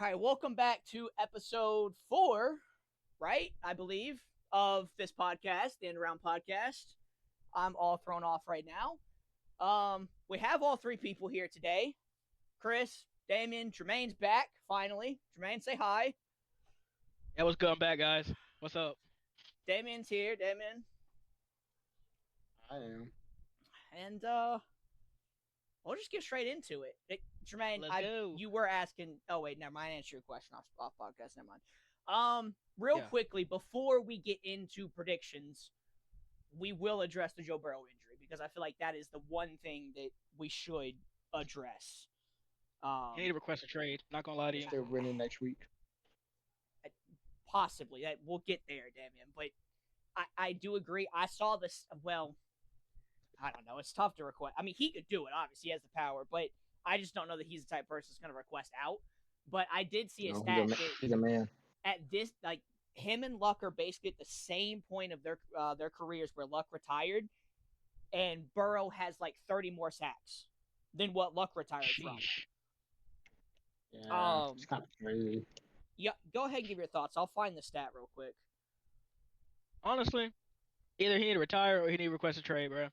All right, welcome back to episode 4, right? I believe, of this podcast, the End Around Podcast. I'm all thrown off right now. We have all three people here today. Chris, Damien, Jermaine's back, finally. Jermaine, say hi. Yeah, what's good? I'm back, guys. What's up? Damien's here, Damien. I am. And we'll just get straight into it. Jermaine, Let's go. you were asking. Oh wait, never mind. I answered your question off podcast. Never mind. Real Yeah. quickly before we get into predictions, we will address the Joe Burrow injury because I feel like that is the one thing that we should address. You need to request a trade. Not gonna lie to you. Still winning next week. Possibly that we'll get there, Damien. But I do agree. I saw this. Well, I don't know. It's tough to request. I mean, he could do it. Obviously, he has the power, but I just don't know that he's the type of person that's going to request out. But I did see a No, stat he's a man. at this, like him and Luck are basically at the same point of their careers where Luck retired, and Burrow has like 30 more sacks than what Luck retired from. Sheesh. Yeah, it's kind of crazy. Yeah, go ahead and give your thoughts. I'll find the stat real quick. Honestly, either he need to retire or he need to request a trade, bro.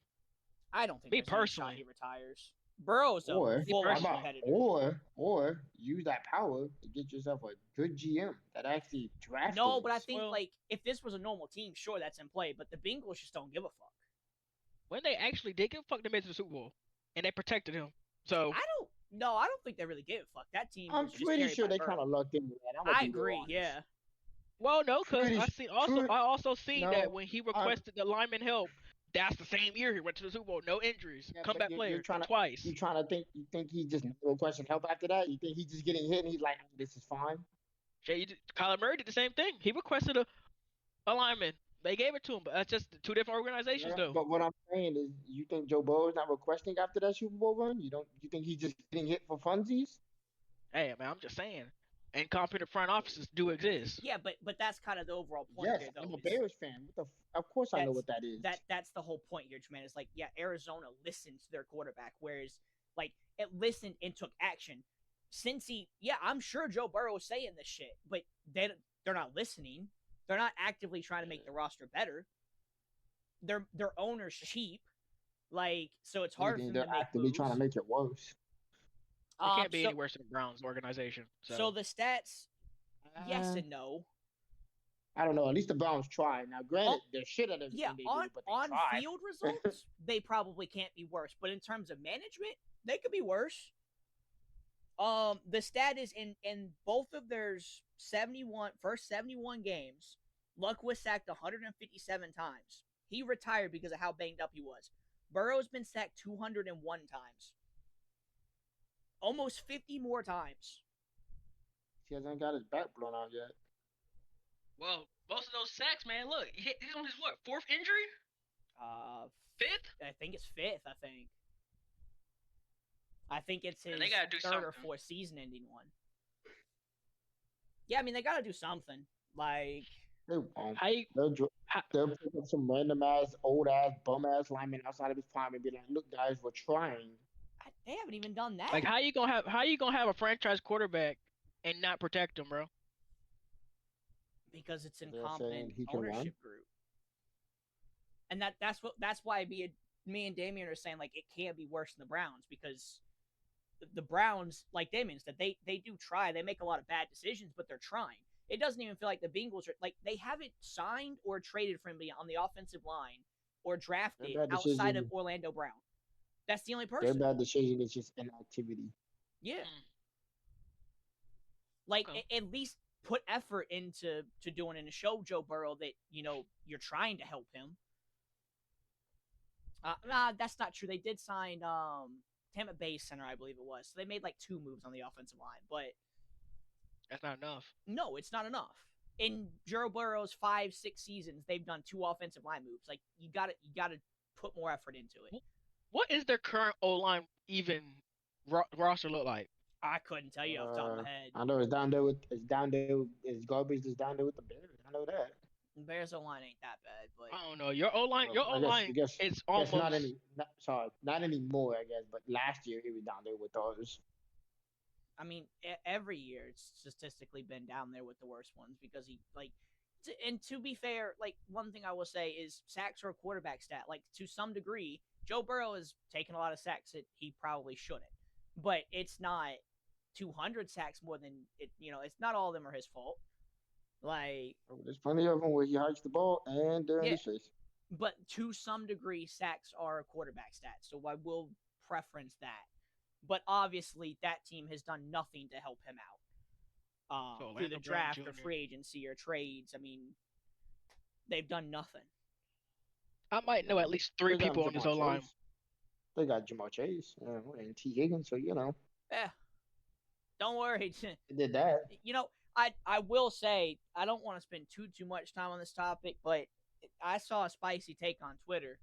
I don't think Me there's any shot personally. he retires. Burrow's a Or, full how on about- competitor. or use that power to get yourself a good GM that actually drafted. No, but I us. think Well- like if this was a normal team, sure that's in play. But the Bengals just don't give a fuck. When they actually did give a fuck, they made it to the Super Bowl and they protected him. So I don't think they really give a fuck. That team. I'm was just pretty carried sure by they Burrow. kind of lucked into that. I agree. Yeah. well, no, cause Pretty I also seen no, that when he requested the lineman help, that's the same year he went to the Super Bowl, no injuries, Yeah, comeback but player you're trying to twice. you trying to think you think he just no question help after that? You think he's just getting hit and he's like, this is fine? Kyler Murray did the same thing. He requested a lineman. They gave it to him, but that's just two different organizations, Yeah, though. but what I'm saying is, you think Joe Burrow is not requesting after that Super Bowl run? You think he's just getting hit for funsies? Hey, man, I'm just saying. Incompetent front offices do exist. Yeah, but that's kind of the overall point Yes, here, though. I'm a is Bears fan. Of course I know That's- what that is. that's the whole point here, Jermaine. It's like, yeah, Arizona listened to their quarterback, whereas like it listened and took action. I'm sure Joe Burrow is saying this shit, but they're not listening. They're not actively trying to make the roster better. Their owner's cheap, like so it's hard for them They're to make actively moves. trying to make it worse. It can't be so, any worse than the Browns organization. so the stats, yes Uh, and no. I don't know. At least the Browns try. Now, granted, they're shit at everything Yeah, they on do, but they try. field results, they probably can't be worse. But in terms of management, they could be worse. The stat is in both of their first 71 games, Luck was sacked 157 times. He retired because of how banged up he was. Burrow's been sacked 201 times. Almost 50 more times. He hasn't got his back blown out yet. Well, most of those sacks, man. Look, he's on his fourth injury, Fifth? fifth. I think it's fifth, I think it's his And they gotta do third or something. fourth season-ending one. Yeah, I mean they gotta do something. Like, They won't. How you? They'll pick up some random ass, old ass, bum ass lineman outside of his prime and be like, "Look, guys, we're trying." they haven't even done that. Like, how you gonna have a franchise quarterback and not protect him, bro? Because it's They're incompetent saying he can run? ownership group. And that's why me and Damien are saying like it can't be worse than the Browns because the Browns, like Damien said, they do try. They make a lot of bad decisions, but they're trying. It doesn't even feel like the Bengals are like they haven't signed or traded for him on the offensive line or drafted bad outside of decision. Orlando Brown. That's the only Their person. bad decision is just inactivity. Yeah. Mm. Like Okay. at least put effort into doing it and show Joe Burrow that you're trying to help him. Nah, that's not true. They did sign Tampa Bay center, I believe it was. So they made like 2 moves on the offensive line, but That's not enough. no, it's not enough. In Joe Burrow's 5-6 seasons, they've done 2 offensive line moves. Like you got to put more effort into it. What is their current O line even roster look like? I couldn't tell you off the top of my head. I know it's garbage. It's down there with the Bears. I know that. The Bears O line ain't that bad, but I don't know. Your O line, I guess is almost not anymore. I guess, but last year he was down there with ours. I mean, every year it's statistically been down there with the worst ones because he like. And to be fair, like one thing I will say is sacks are a quarterback stat. Like to some degree, Joe Burrow has taken a lot of sacks that he probably shouldn't, but it's not 200 sacks more than it. It's not all of them are his fault. Like, There's plenty of them where he hikes the ball and they're in yeah, his face. but to some degree, sacks are a quarterback stat. So I will preference that. But obviously, that team has done nothing to help him out So through the Orlando Brown draft or Jr. free agency or trades. I mean, they've done nothing. I might know at least three They got people on this Jamar O line. Chase. They got Jamar Chase and T. Higgins, so Yeah, don't worry. they did that. I will say I don't want to spend too much time on this topic, but I saw a spicy take on Twitter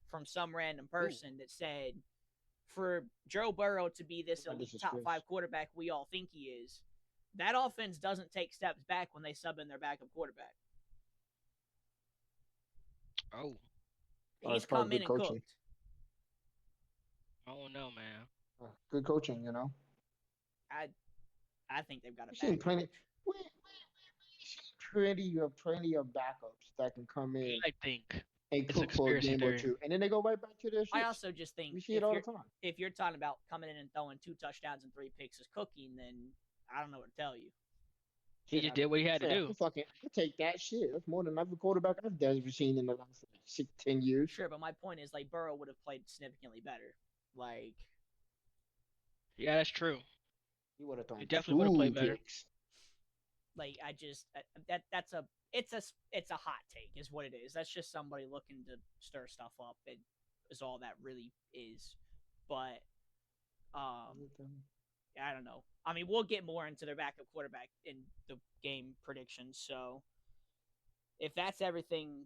from some random person that said for Joe Burrow to be this elite This is top Chris. 5 quarterback we all think he is, that offense doesn't take steps back when they sub in their backup quarterback. Oh, He's it's called come in good and coaching. cooked. I don't know, man. Good coaching, I think they've got a We've seen bad plenty. coach. We plenty of backups that can come in I think and it's a cook for a conspiracy game or theory. two, and then they go right back to their shit. I also just think We see it all the time. if you're talking about coming in and throwing 2 touchdowns and 3 picks is cooking, then I don't know what to tell you. He just did what he had to do. I take that shit. That's more than every quarterback I've ever seen in the last 10 years. Sure, but my point is like Burrow would have played significantly better. Like, Yeah, that's true. He would have thrown He definitely would have played 2 better. picks. like I just that's a it's a hot take is what it is. That's just somebody looking to stir stuff up. It is all that really is. But I don't know. I mean, we'll get more into their backup quarterback in the game predictions. So if that's everything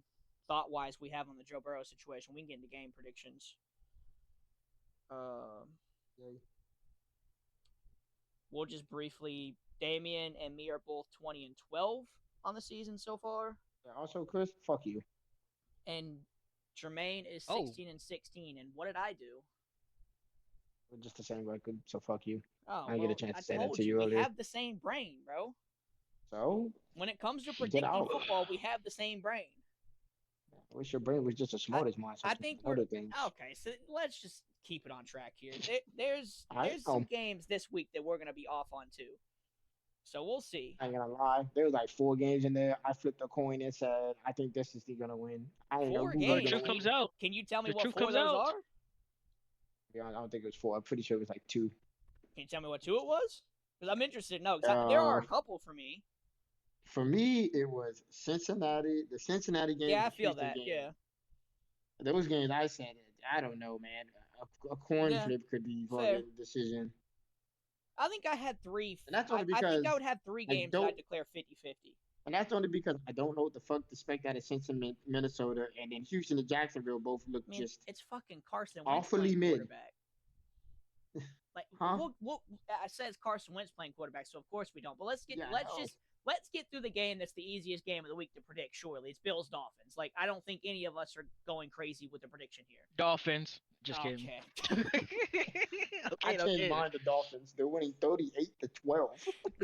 thought wise we have on the Joe Burrow situation, we can get into game predictions. We'll just briefly. Damian and me are both 20-12 on the season so far. Yeah, also, Chris, fuck you. And Jermaine is 16-16. And what did I do? We're just the same record, so fuck you. Oh, I didn't get a chance to say that told to you we earlier. have the same brain, bro. So When it comes to Get predicting out. football, we have the same brain. I wish your brain was just as smart as mine. So I think other things. Okay. So let's just keep it on track here. There's I some know. games this week that we're gonna be off on too. So we'll see. I ain't gonna lie. There was like 4 games in there. I flipped a coin and said, I think this is gonna win. I ain't know 4 who games. Well, was the gonna truth win. comes out. Can you tell me The what truth 4 of comes those out. are? Yeah, I don't think it was 4. I'm pretty sure it was like 2. Can you tell me what 2 it was? Because I'm interested. No, there are a couple for me. For me, it was Cincinnati, the Cincinnati game. Yeah, I the feel Houston that. game. Yeah. Those games, I said, I don't know, man. A coin Yeah, flip could be fair. fucking decision. I think I had 3. And that's only I think because I would have 3 I games that I don't- declare 50-50. And that's only because I don't know what the fuck to expect out of Cincinnati, Minnesota, and then Houston and Jacksonville both look I mean, just it's fucking Carson Wentz awfully playing mid. quarterback. Like, Huh? I says Carson Wentz playing quarterback, so of course we don't. But let's Yeah, get through the game that's the easiest game of the week to predict. Surely it's Bills Dolphins. Like, I don't think any of us are going crazy with the prediction here. Dolphins. Just kidding. Okay. I changed mine to Dolphins. They're winning 38-12.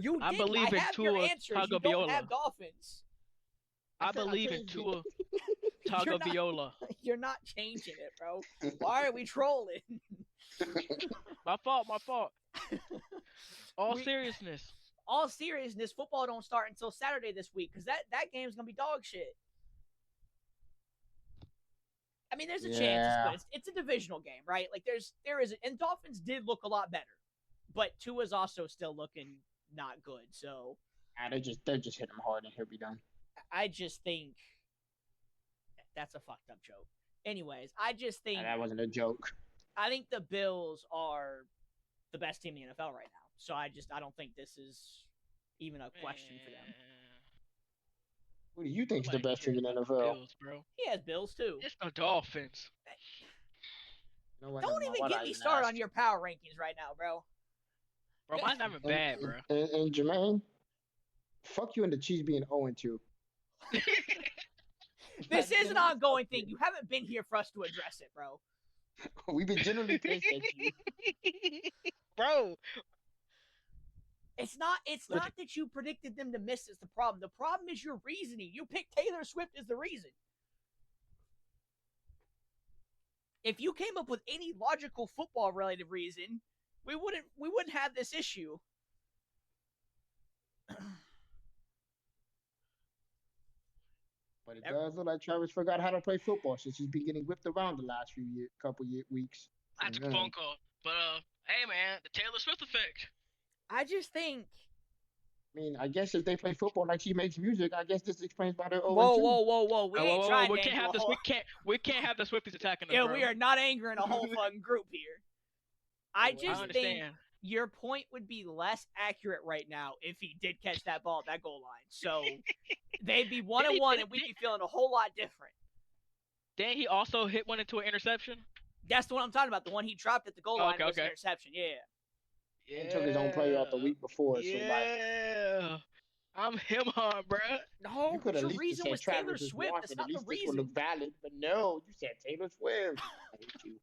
You I did. believe in have your Tua answers. You don't have Tagovailoa. Dolphins. I said I believe in changed Tua You're not- Tagovailoa. You're not changing it, bro. Why are we trolling? My fault. All We- seriousness. All seriousness, football don't start until Saturday this week because that game's gonna be dog shit. I mean, there's a chance, but it's a divisional game, right? Like there is, and Dolphins did look a lot better, but Tua's also still looking not good. So They just hit him hard and he'll be done. I just think that's a fucked up joke. Anyways, I just think That wasn't a joke. I think the Bills are the best team in the NFL right now. So I don't think this is even a question for them. Who do you think is the Nobody best team in the cares about NFL? Bills, bro. He has Bills too. It's the Dolphins. You know what, Don't never mind. even Why'd get I me even started ask? on your power rankings right now, bro. Bro, mine's not even bad, bro. And Jermaine, fuck you and the Chiefs being 0-2. This is an ongoing thing. You haven't been here for us to address it, bro. We've been generally pissed at you. Bro, It's not that you predicted them to miss is the problem. The problem is your reasoning. You picked Taylor Swift as the reason. If you came up with any logical football related reason, we wouldn't have this issue. But it does look like Travis forgot how to play football since he's been getting whipped around the last weeks. I took a phone call, but hey man, the Taylor Swift effect. I just think. I mean, I guess if they play football like she makes music, I guess this explains why they're 0-2. Whoa! We ain't trying we to can't have this. We can't have the Swifties attacking us. Yeah, bro. we are not angering a whole fucking group here. I just think understand. your point would be less accurate right now if he did catch that ball at that goal line. So they'd be 1-1, and we'd be feeling a whole lot different. Then he also hit one into an interception. That's the one I'm talking about. The one he dropped at the goal line was an interception. Yeah. Yeah. He took his own player out the week before. Yeah. So like, I'm him on, bro. No, you could at your least reason said was Taylor Swift. That's not at least the this would reason. look valid. But no, you said Taylor Swift. I hate you.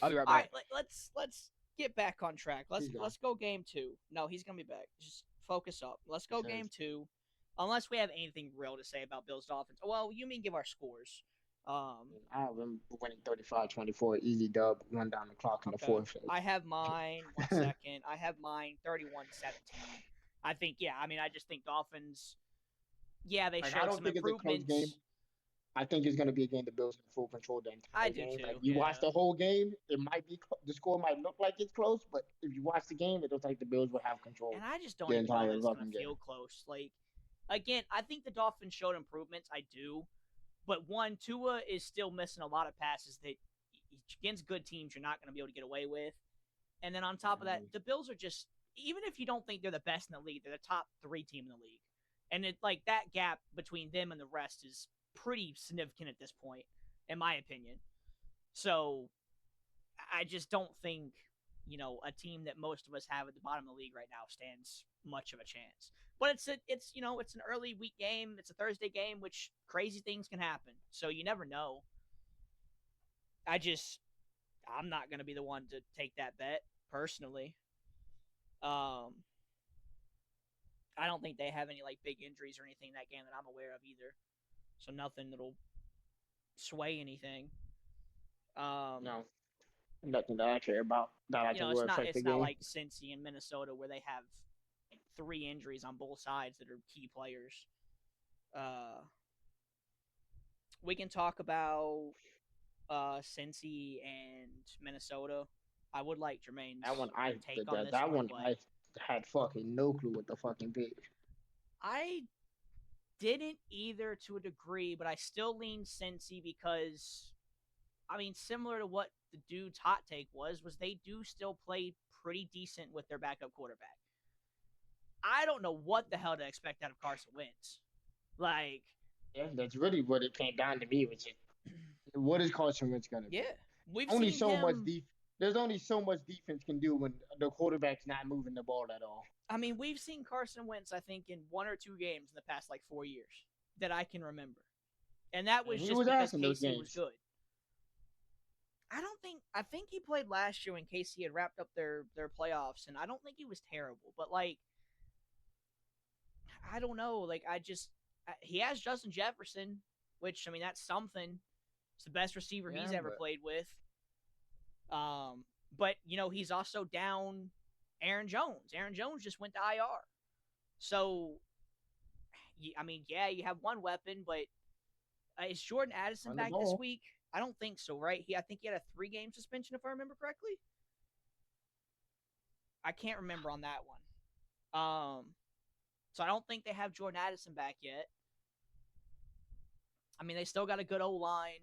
I'll be right All back. right, let's get back on track. Let's go game 2. No, he's gonna be back. Just focus up. Let's go game 2. Unless we have anything real to say about Bills Dolphins. Well, you mean give our scores. I remember winning 35-24, easy dub, run down the clock in the fourth. I have mine. 1 second. I have mine 31-17. I think, yeah. I mean, I just think Dolphins. Yeah, they showed some improvements. Game. I think it's going to be a game the Bills in full control the entire game. I do too. Like, you watch the whole game, it might be the score might look like it's close, but if you watch the game, it looks like the Bills will have control. And I just don't even know that it's going to feel close. Like, again, I think the Dolphins showed improvements. I do. But one, Tua is still missing a lot of passes that against good teams you're not going to be able to get away with. And then on top of that, the Bills are just, even if you don't think they're the best in the league, they're the top 3 team in the league. And it like that gap between them and the rest is pretty significant at this point, in my opinion. So I just don't think, a team that most of us have at the bottom of the league right now stands much of a chance. But it's an early week game. It's a Thursday game, which crazy things can happen. So you never know. I'm not going to be the one to take that bet personally. I don't think they have any like big injuries or anything in that game that I'm aware of either. So nothing that'll sway anything. No. Nothing that I care about. It's not like Cincy and Minnesota where they have 3 injuries on both sides that are key players. We can talk about Cincy and Minnesota. I would like Jermaine's take on this one. I had fucking no clue what the fucking pick. I didn't either to a degree, but I still lean Cincy because, I mean, similar to what the dude's hot take was they do still play pretty decent with their backup quarterback. I don't know what the hell to expect out of Carson Wentz. Like, yeah, that's really what it came down to me. Which is, what is Carson Wentz gonna do? Yeah, we've only seen so him... much There's only so much defense can do when the quarterback's not moving the ball at all. I mean, we've seen Carson Wentz, I think, in 1 or 2 games in the past, 4 years that I can remember. And that was just because KC was good. I think he played last year when KC had wrapped up their playoffs, and I don't think he was terrible. But, I don't know. He has Justin Jefferson, which, I mean, that's something. It's the best receiver he's ever played with. But, he's also down Aaron Jones. Aaron Jones just went to IR. So, I mean, yeah, you have one weapon, but is Jordan Addison back this week? I don't think so, right? I think he had a 3-game suspension, if I remember correctly. I can't remember on that one. So I don't think they have Jordan Addison back yet. I mean, they still got a good O-line,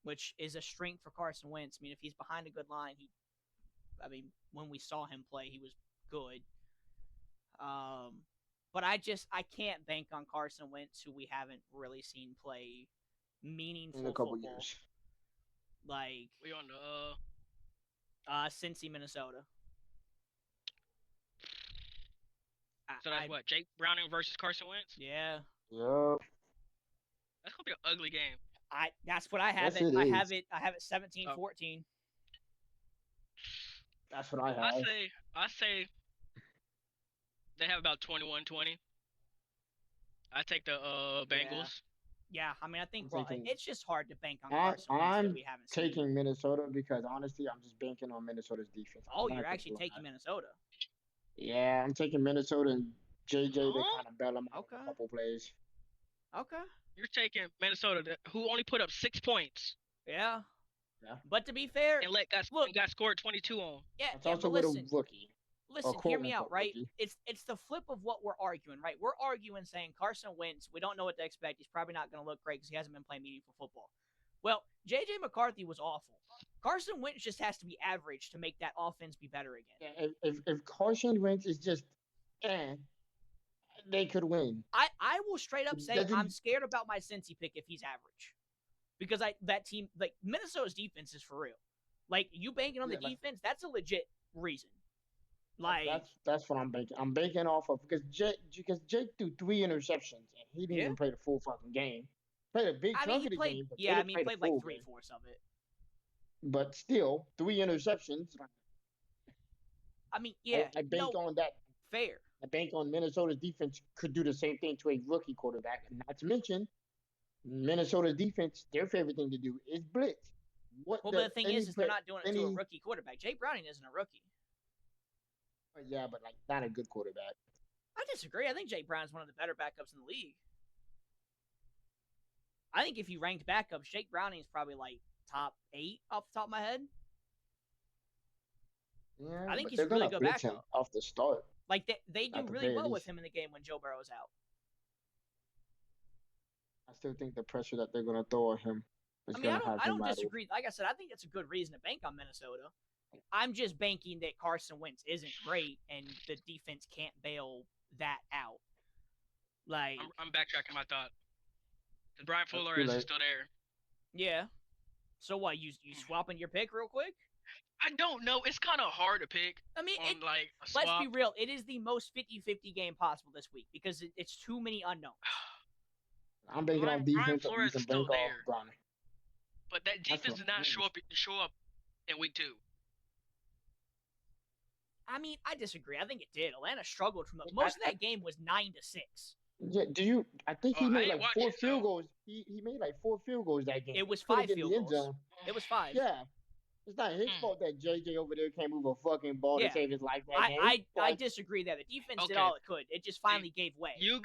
which is a strength for Carson Wentz. I mean, if he's behind a good line, when we saw him play, he was good. But I can't bank on Carson Wentz, who we haven't really seen play meaningful in a couple football. Years. We on the Cincy, Minnesota. So that's what, Jake Browning versus Carson Wentz? Yeah. Yep. That's gonna be an ugly game. That's what I have Yes, it. it I have it 17-14. That's what I have. I say They have about 21-20. I take the Bengals. Yeah, I mean, I think I'm taking. it's just hard to bank on I'm Carson Wentz that I'm we haven't seen. taking Minnesota because honestly, I'm just banking on Minnesota's defense. Oh, I'm you're not gonna actually lie. taking Minnesota. Yeah, I'm taking Minnesota and JJ to Huh? kind of bail them out on Okay. a couple plays. Okay. You're taking Minnesota, who only put up 6 points Yeah. Yeah, But to be fair, and let got look, got scored 22 on. yeah, that's yeah, also but with a listen, rookie, or hear quote me out, unquote right? rookie. It's the flip of what we're arguing, right? We're arguing saying Carson Wentz, we don't know what to expect. He's probably not going to look great because he hasn't been playing meaningful football. Well, JJ McCarthy was awful. Carson Wentz just has to be average to make that offense be better again. Yeah, if Carson Wentz is just, eh, they could win. I will straight up It say I'm doesn't. scared about my Cincy pick if he's average. Because that team, like Minnesota's defense is for real. Like you banking on the Yeah, like defense, that's a legit reason. Like that's what I'm banking. I'm banking off of because Jake threw 3 interceptions and he didn't yeah, even play the full fucking game. Played a big I mean chunk he of the played game, but yeah, I didn't mean he play the played like full game. 3/4 of it. But still, 3 interceptions. I mean yeah, I bank no, on that. fair. I bank on Minnesota's defense could do the same thing to a rookie quarterback. And not to mention, Minnesota's defense, their favorite thing to do is blitz. What Well, but the the thing any is they're play not doing it to a any rookie quarterback. Jay Browning isn't a rookie. yeah, but like not a good quarterback. I disagree. I think Jay Brown's one of the better backups in the league. I think if you ranked backups, Jake Browning's probably like top 8 off the top of my head. Yeah, I think but he's they're a really gonna good blitz him backup. off the start Like they do at the really very well with least. him in the game when Joe Burrow's out. I still think the pressure that they're gonna throw at him is I mean, gonna have I him don't rattled. disagree. Like I said, I think it's a good reason to bank on Minnesota. I'm just banking that Carson Wentz isn't great and the defense can't bail that out. Like, I'm backtracking my thought. The Brian That's Fuller too is late. still there. yeah. So what? You swapping your pick real quick? I don't know. It's kind of hard to pick I mean, on like a swap. let's be real. It is the most 50-50 game possible this week because it's too many unknowns. I'm banking on Brian defense, and you Flores can is still bank off there, Browning. but that That's defense what did not I mean. show up in week 2. I mean, I disagree. I think it did. Atlanta struggled from most of that game was 9-6. Yeah, do you? I think he I made ain't like watch four it, field so goals. He made like 4 field goals that game. It was Could've 5 get in field the end goals. zone. It was 5. Yeah, it's not his fault that JJ over there can't move a fucking ball Yeah. to save his life that game. I Like, disagree there. The defense did Okay. all it could. It just finally gave way. you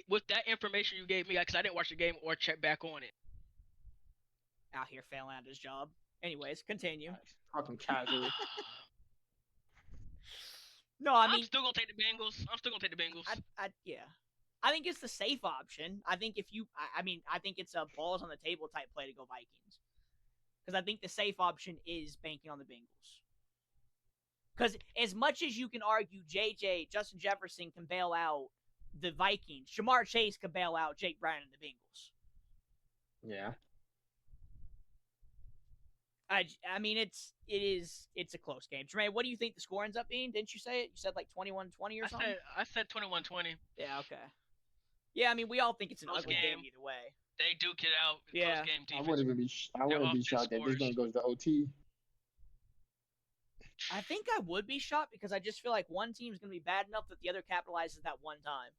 with that information you gave me, because I didn't watch the game or check back on it. Out here failing at his job. Anyways, continue. fucking casual. No, I I'm mean, still gonna take the Bengals. yeah. I think it's the safe option. I think if you, I mean, I think it's a balls on the table type play to go Vikings. Because I think the safe option is banking on the Bengals. Because as much as you can argue Justin Jefferson can bail out the Vikings, Jamar Chase can bail out Jake Brown and the Bengals. Yeah. I mean, it's a close game. Jermaine, what do you think the score ends up being? Didn't you say it? You said like 21-20 or something? I said 21-20. Yeah, okay. Yeah, I mean, we all think it's an Close ugly game. game either way. They duke it out. Yeah. Close game I defense. wouldn't even be. I wouldn't be offense shocked that this scores. game goes to OT. I think I would be shocked because I just feel like one team's going to be bad enough that the other capitalizes that one time.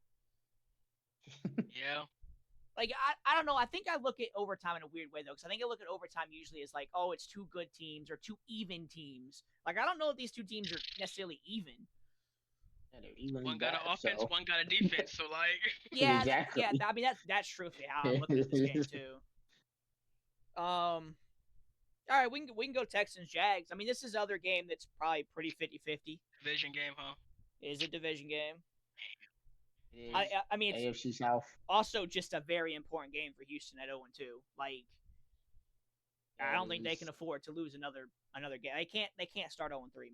Yeah. Like, I don't know. I think I look at overtime in a weird way, though, because I think I look at overtime usually as like, oh, it's two good teams or two even teams. Like, I don't know if these two teams are necessarily even. One got an offense, one got a defense. So, like. Yeah, Exactly. I mean, that's truthfully how I'm looking at this game, too. All right, we can go Texans Jags. I mean, this is another game that's probably pretty 50-50. Division game, huh? It is a division game. It is. I mean, it's AFC South. also just a very important game for Houston at 0-2. Like, I don't think they can afford to lose another game. They can't start 0-3, man,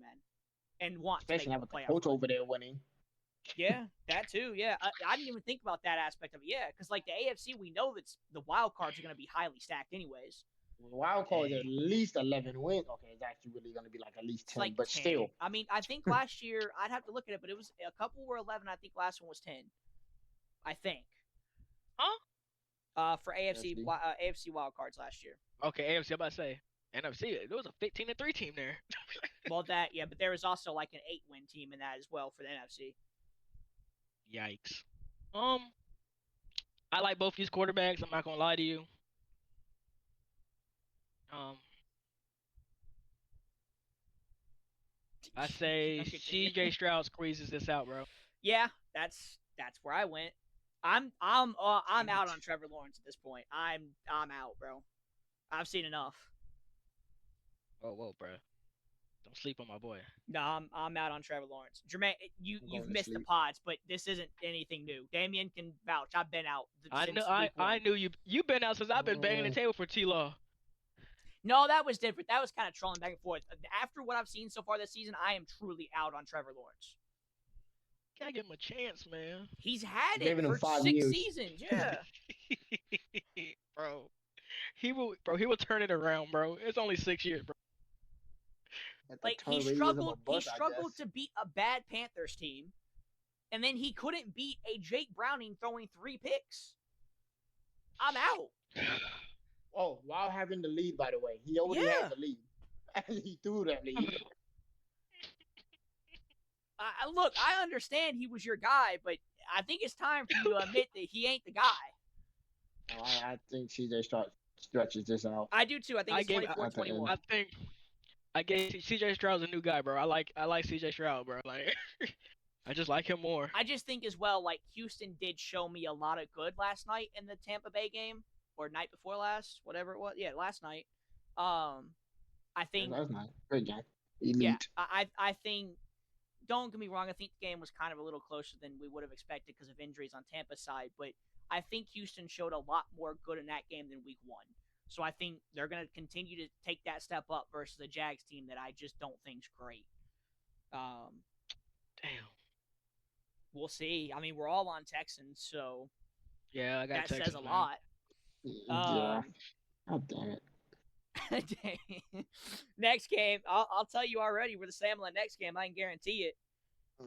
and want Especially to make with the the playoff. coach over there winning. Yeah, that too. Yeah, I didn't even think about that aspect of it. Yeah, because like the AFC, we know that the wild cards are going to be highly stacked, anyways. The wild card is at least 11 wins. Okay, it's actually really going to be like at least 10, Like but 10. still. I mean, I think last year I'd have to look at it, but it was a couple were 11. I think last one was 10. I think. Huh? For AFC wild cards last year. Okay, AFC. I'm about to say NFC. There was a 15-3 team there. Well, but there was also like an 8-win team in that as well for the NFC. Yikes. I like both these quarterbacks. I'm not gonna lie to you. Um, I say Continue. C.J. Stroud squeezes this out, bro. Yeah, that's where I went. I'm out on Trevor Lawrence at this point. I'm out, bro. I've seen enough. Whoa, bro. Don't sleep on my boy. No, I'm out on Trevor Lawrence. Jermaine, you've going to missed the sleep. pods, but this isn't anything new. Damien can vouch. I've been out since week one. I knew you. You've been out since I've been banging the table for T-Law. No, that was different. That was kind of trolling back and forth. After what I've seen so far this season, I am truly out on Trevor Lawrence. Gotta give him a chance, man. He's had it Giving him for 5 6 years. seasons. Yeah. Bro. He will turn it around, bro. It's only 6 years, bro. Like he struggled to beat a bad Panthers team, and then he couldn't beat a Jake Browning throwing 3 picks. I'm out. Oh, while having the lead, by the way, he already had the lead. He threw that lead. Look, I understand he was your guy, but I think it's time for you to admit that he ain't the guy. I think CJ stretches this out. I do too. I think it's 24-21. I gave CJ Stroud's a new guy, bro. I like CJ Stroud, bro. Like I just like him more. I just think as well, like Houston did show me a lot of good last night in the Tampa Bay game, or night before last, whatever it was. Yeah, last night. I think Last night, great game. Elite. Yeah, I think. Don't get me wrong. I think the game was kind of a little closer than we would have expected because of injuries on Tampa's side, but I think Houston showed a lot more good in that game than week 1. So I think they're going to continue to take that step up versus the Jags team that I just don't think's great. Damn. We'll see. I mean, we're all on Texans, so yeah, I got that Texans, says a man. lot. Yeah. God damn it. Next game, I'll tell you already. We're the same on the next game. I can guarantee it.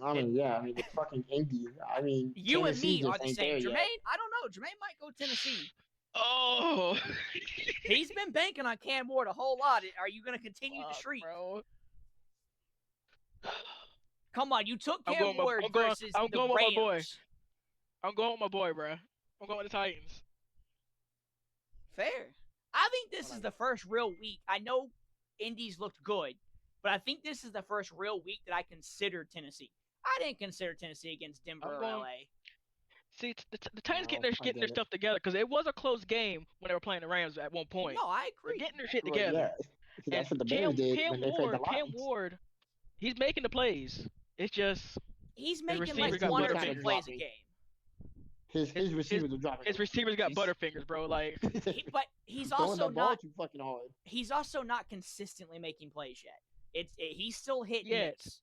I mean, the fucking Indy. I mean, you Tennessee and me are the same. Jermaine, yet. I don't know. Jermaine might go Tennessee. Oh, he's been banking on Cam Ward a whole lot. Are you going to continue to shriek? Bro. Come on, you took Cam Ward versus I'm the going Rams. with my boy. I'm going with my boy, bro. I'm going with the Titans. Fair. I think this is the first real week. I know Indy's looked good, but I think this is the first real week that I consider Tennessee. I didn't consider Tennessee against Denver or LA. See, the Titans getting their stuff together because it was a close game when they were playing the Rams at one point. No, I agree. They're getting their shit together. Yeah. That's what the Bears did when they played the Lions. Cam Ward, he's making the plays. It's just he's making like 1 or 2 plays a game. His receivers are dropping. His receivers got butterfingers, bro. Like, but he's also not. Too fucking hard. He's also not consistently making plays yet. He's still hitting hits.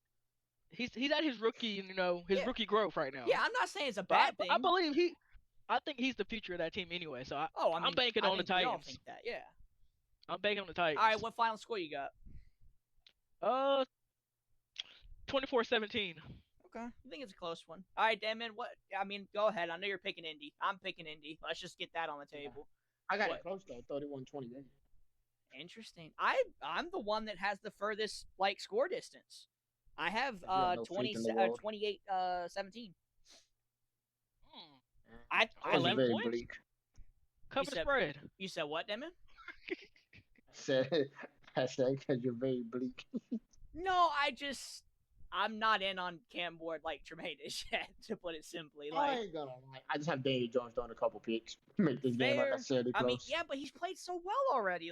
He's at his rookie, rookie growth right now. Yeah, I'm not saying it's a bad thing. I think he's the future of that team anyway. So I'm banking on the I Titans. think that, yeah. I'm banking on the Titans. All right, what final score you got? 24-17. Okay, I think it's a close one. All right, Damon. Go ahead. I know you're picking Indy. I'm picking Indy. Let's just get that on the table. I got it close though. 31-28. Interesting. I'm the one that has the furthest score distance. I have 28 17. I 11 points. Bleak. Cover the spread. You said what, Damon? I said because you're very bleak. No, I'm not in on Cam Ward like Tremaine is yet, to put it simply. I ain't gonna lie. I just have Daniel Jones throwing a couple picks. Make this game like I said. I mean, yeah, but he's played so well already.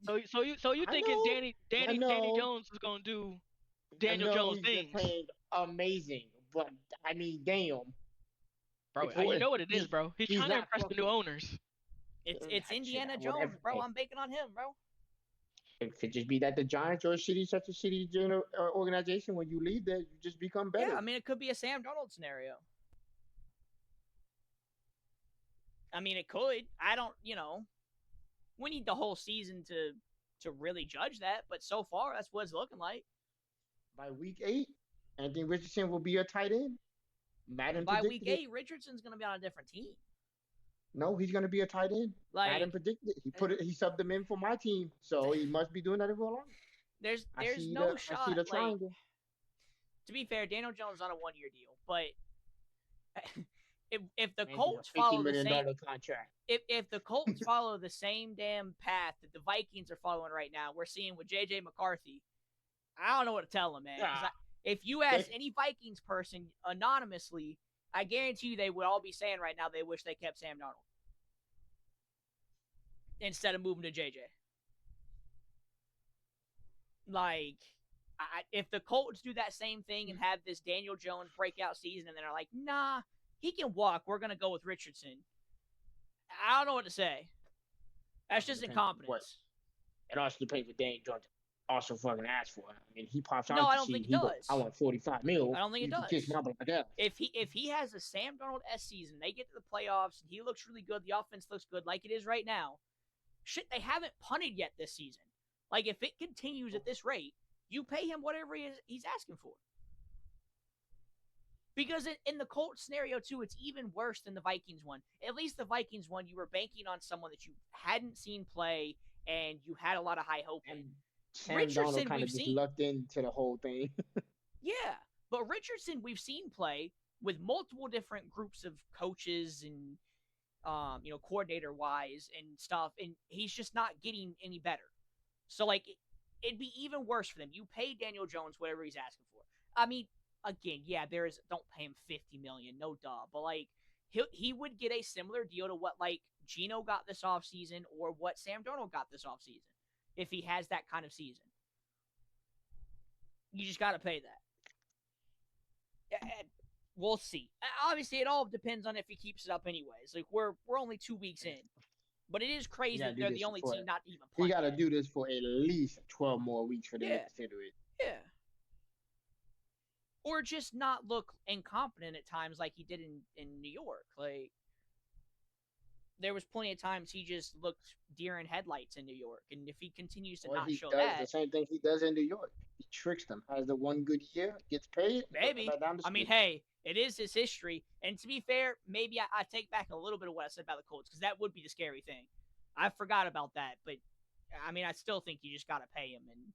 So you thinking Danny Jones is gonna do Daniel Jones things? Playing amazing, but I mean, damn. Bro, you know what it is, bro. He's trying to impress the new owners. It's Indiana Jones, bro. I'm banking on him, bro. It could just be that the Giants are such a shitty organization. When you leave there, you just become better. Yeah, I mean, it could be a Sam Darnold scenario. I mean, it could. I don't, we need the whole season to really judge that. But so far, that's what it's looking like. By week 8, Anthony Richardson will be a tight end. By week 8, Richardson's going to be on a different team. No, he's going to be a tight end. Madden predicted it. He subbed him in for my team, so he must be doing that in real life. There's no shot. To be fair, Daniel Jones is on a 1-year deal, but if the And he's Colts a $50 follow the million same contract. if the Colts follow the same damn path that the Vikings are following right now, we're seeing with JJ McCarthy. I don't know what to tell them, man. Because if you ask any Vikings person anonymously, I guarantee you they would all be saying right now they wish they kept Sam Darnold instead of moving to JJ. Like, if the Colts do that same thing and have this Daniel Jones breakout season, and then are like, nah, he can walk, we're gonna go with Richardson. I don't know what to say. That's just incompetence. It also depends what Daniel Jones also fucking asked for. I mean, he pops out. No, I don't think it does. I want 45 mil. I don't think it does. Kiss my like that. If he has a Sam Darnold S season, they get to the playoffs, and he looks really good. The offense looks good, like it is right now. Shit, they haven't punted yet this season. Like, if it continues at this rate, you pay him whatever he's asking for. Because in the Colts scenario, too, it's even worse than the Vikings one. At least the Vikings one, you were banking on someone that you hadn't seen play, and you had a lot of high hope in. Sam Richardson, kind of just lucked into the whole thing. Yeah, but Richardson, we've seen play with multiple different groups of coaches and, coordinator-wise and stuff, and he's just not getting any better. So, like, it'd be even worse for them. You pay Daniel Jones whatever he's asking for. I mean, again, yeah, don't pay him $50 million, no duh, but like he would get a similar deal to what like Geno got this offseason or what Sam Darnold got this offseason if he has that kind of season. You just got to pay that. We'll see. Obviously, it all depends on if he keeps it up anyways. Like we're only 2 weeks in. But it is crazy that they're the only team not even playing. You got to do this for at least 12 more weeks for them to consider it. Yeah. Or just not look incompetent at times like he did in New York. Like, there was plenty of times he just looked deer in headlights in New York. And if he continues to not show that. The same thing he does in New York. He tricks them. Has the one good year, gets paid. Maybe. I mean, hey, it is his history. And to be fair, maybe I take back a little bit of what I said about the Colts because that would be the scary thing. I forgot about that. But, I mean, I still think you just got to pay him and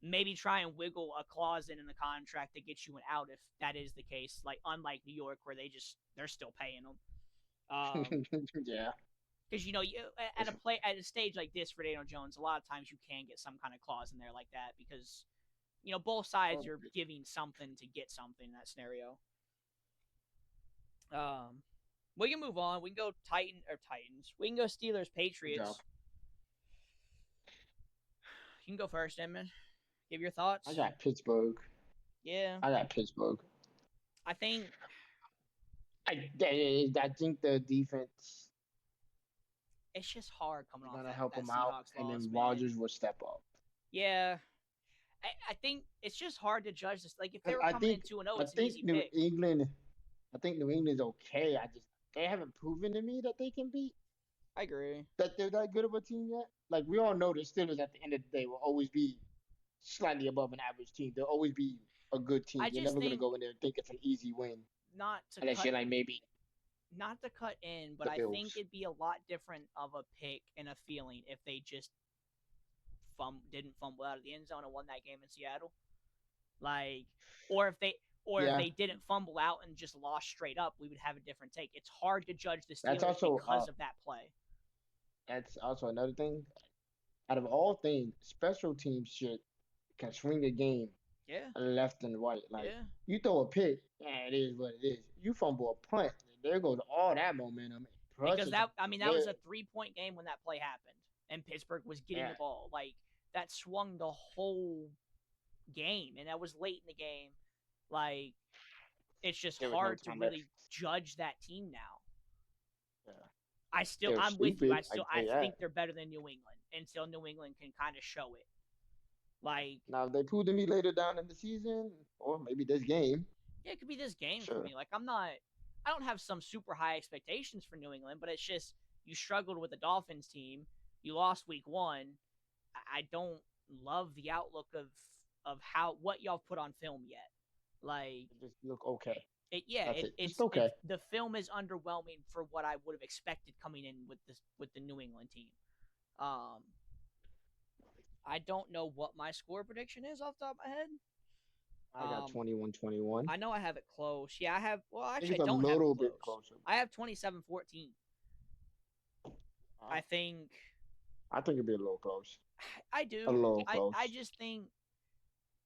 maybe try and wiggle a clause in the contract that gets you an out if that is the case. Like, unlike New York where they're still paying them. Yeah. Because, at a stage like this for Daniel Jones, a lot of times you can get some kind of clause in there like that because, both sides are giving something to get something in that scenario. We can move on. We can go Titans. We can go Steelers, Patriots. You can go first, Edmund. Give your thoughts. I got Pittsburgh. Yeah. I got Pittsburgh. I think the defense. It's just hard coming off. Gonna help them out, and then Rodgers will step up. Yeah. I think it's just hard to judge this. Like if they were coming in 2-0, it's an easy pick. I think New England's okay. They haven't proven to me that they can beat. I agree. That they're that good of a team yet. Like we all know, the Steelers at the end of the day will always be slightly above an average team. They'll always be a good team. You're never gonna go in there and think it's an easy win. Unless you're like maybe. Not to cut in, but I think it'd be a lot different of a pick and a feeling if they just didn't fumble out of the end zone and won that game in Seattle. Like, or if they didn't fumble out and just lost straight up, we would have a different take. It's hard to judge the Steelers because of that play. That's also another thing. Out of all things, special teams shit can swing the game. Yeah. Left and right. Like you throw a pick, it is what it is. You fumble a punt, there goes all that momentum. Because that was a 3-point game when that play happened, and Pittsburgh was getting the ball. Like that swung the whole game, and that was late in the game. Like it's just hard to really judge that team now. Yeah. I'm with you. I think they're better than New England until New England can kind of show it. Like now, if they prove to me later down in the season, or maybe this game. Yeah, it could be this game for me. Like I don't have some super high expectations for New England, but it's just you struggled with the Dolphins team. You lost week 1. I don't love the outlook of what y'all put on film yet. Like it just look okay. It's okay. The film is underwhelming for what I would have expected coming in with the New England team. I don't know what my score prediction is off the top of my head. I got 21-21. I know I have it close. Yeah, I have. Well, I think actually, it's I a don't have it little close. bit closer. I have 27-14. I think. I think it'd be a little close. I do. A little close. I just think.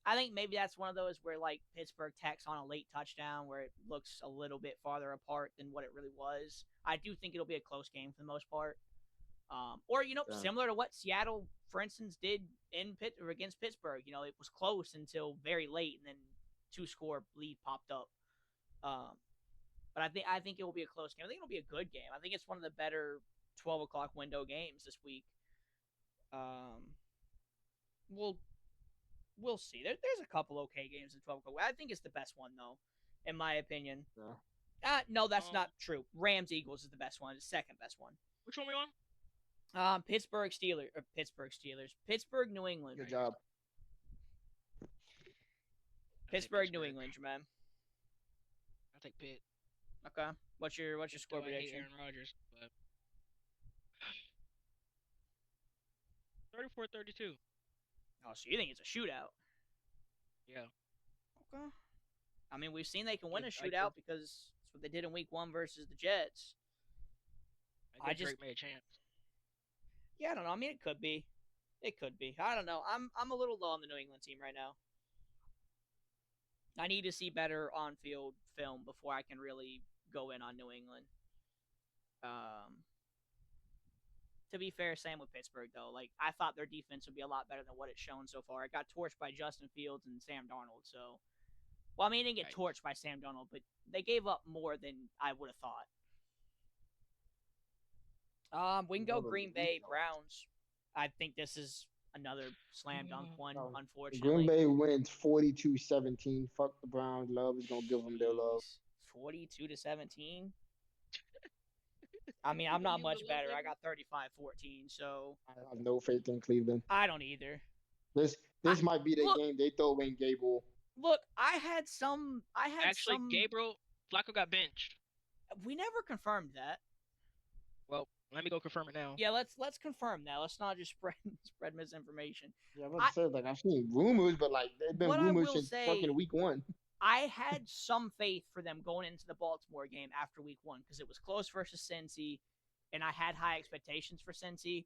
I think maybe that's one of those where like Pittsburgh tacks on a late touchdown where it looks a little bit farther apart than what it really was. I do think it'll be a close game for the most part. Or similar to what Seattle, for instance, did in against Pittsburgh. It was close until very late, and then 2-score lead popped up. But I think it will be a close game. I think it'll be a good game. I think it's one of the better 12 o'clock window games this week. We'll see. There's a couple okay games in 12 o'clock. I think it's the best one though, in my opinion. Yeah. No, that's not true. Rams Eagles is the best one. The second best one. Which one we on? Pittsburgh Steelers. Pittsburgh New England. Good job. Pittsburgh New England, man. I'll take Pitt. Okay. What's your score prediction? Aaron Rodgers, but 34-32. Oh, so you think it's a shootout? Yeah. Okay. I mean, we've seen they can win a shootout because that's what they did in Week 1 versus the Jets. I think Drake made a chance. Yeah, I don't know. I mean, it could be. I don't know. I'm a little low on the New England team right now. I need to see better on-field film before I can really go in on New England. To be fair, same with Pittsburgh, though. Like, I thought their defense would be a lot better than what it's shown so far. It got torched by Justin Fields and Sam Darnold, so... Well, I mean, they didn't get torched by Sam Darnold, but they gave up more than I would have thought. We can go Green Bay Browns. I think this is another slam dunk one, unfortunately. Green Bay wins 42-17. Fuck the Browns. Love is going to give them their love. 42-17? I mean, I'm not much better. I got 35-14, so... I have no faith in Cleveland. I don't either. This might be the game they throw in Gable. Look, I had some... Gabriel, Flacco got benched. We never confirmed that. Well, let me go confirm it now. Yeah, let's confirm that. Let's not just spread misinformation. Yeah, I've seen rumors, but like they've been rumors since fucking Week 1. I had some faith for them going into the Baltimore game after Week 1 because it was close versus Cincy, and I had high expectations for Cincy,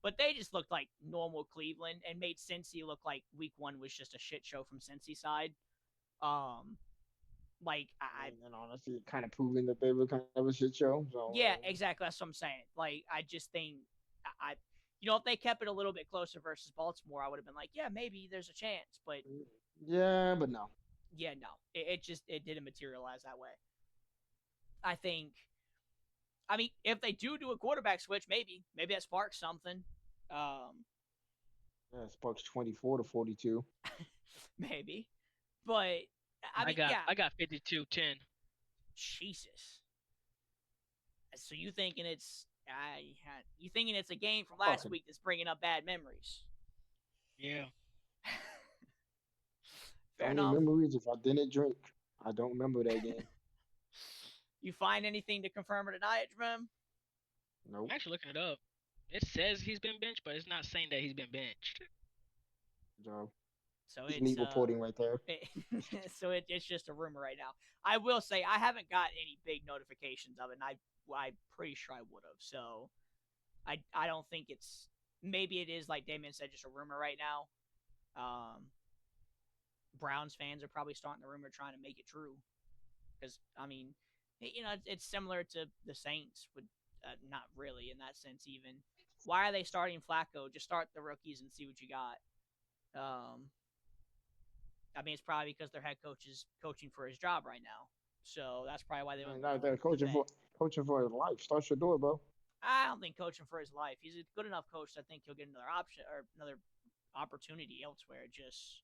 but they just looked like normal Cleveland and made Cincy look like Week 1 was just a shit show from Cincy side. And honestly, kind of proving that they were kind of a shit show. So yeah, exactly. That's what I'm saying. Like, I just think if they kept it a little bit closer versus Baltimore, I would have been like, yeah, maybe there's a chance. But yeah, but no. Yeah, no. It didn't materialize that way. I think. I mean, if they do a quarterback switch, maybe that sparks something. Yeah, it sparks 24-42. Maybe, but. I got 52-10. Jesus. So you thinking it's a game from last week that's bringing up bad memories? Yeah. Fair enough. Memories. If I didn't drink, I don't remember that game. You find anything to confirm it tonight, man? Nope. I'm actually looking it up. It says he's been benched, but it's not saying that he's been benched. Joe. So it's me reporting right there. So it's just a rumor right now. I will say I haven't got any big notifications of it, and I'm pretty sure I would have. So I don't think it's maybe it is like Damien said, just a rumor right now. Browns fans are probably starting the rumor, trying to make it true. Because I mean, it's similar to the Saints, but not really in that sense. Even why are they starting Flacco? Just start the rookies and see what you got. I mean, it's probably because their head coach is coaching for his job right now. So that's probably why they went. They're coaching for his life. Start your door, bro. I don't think coaching for his life. He's a good enough coach. I think he'll get another option or another opportunity elsewhere. Just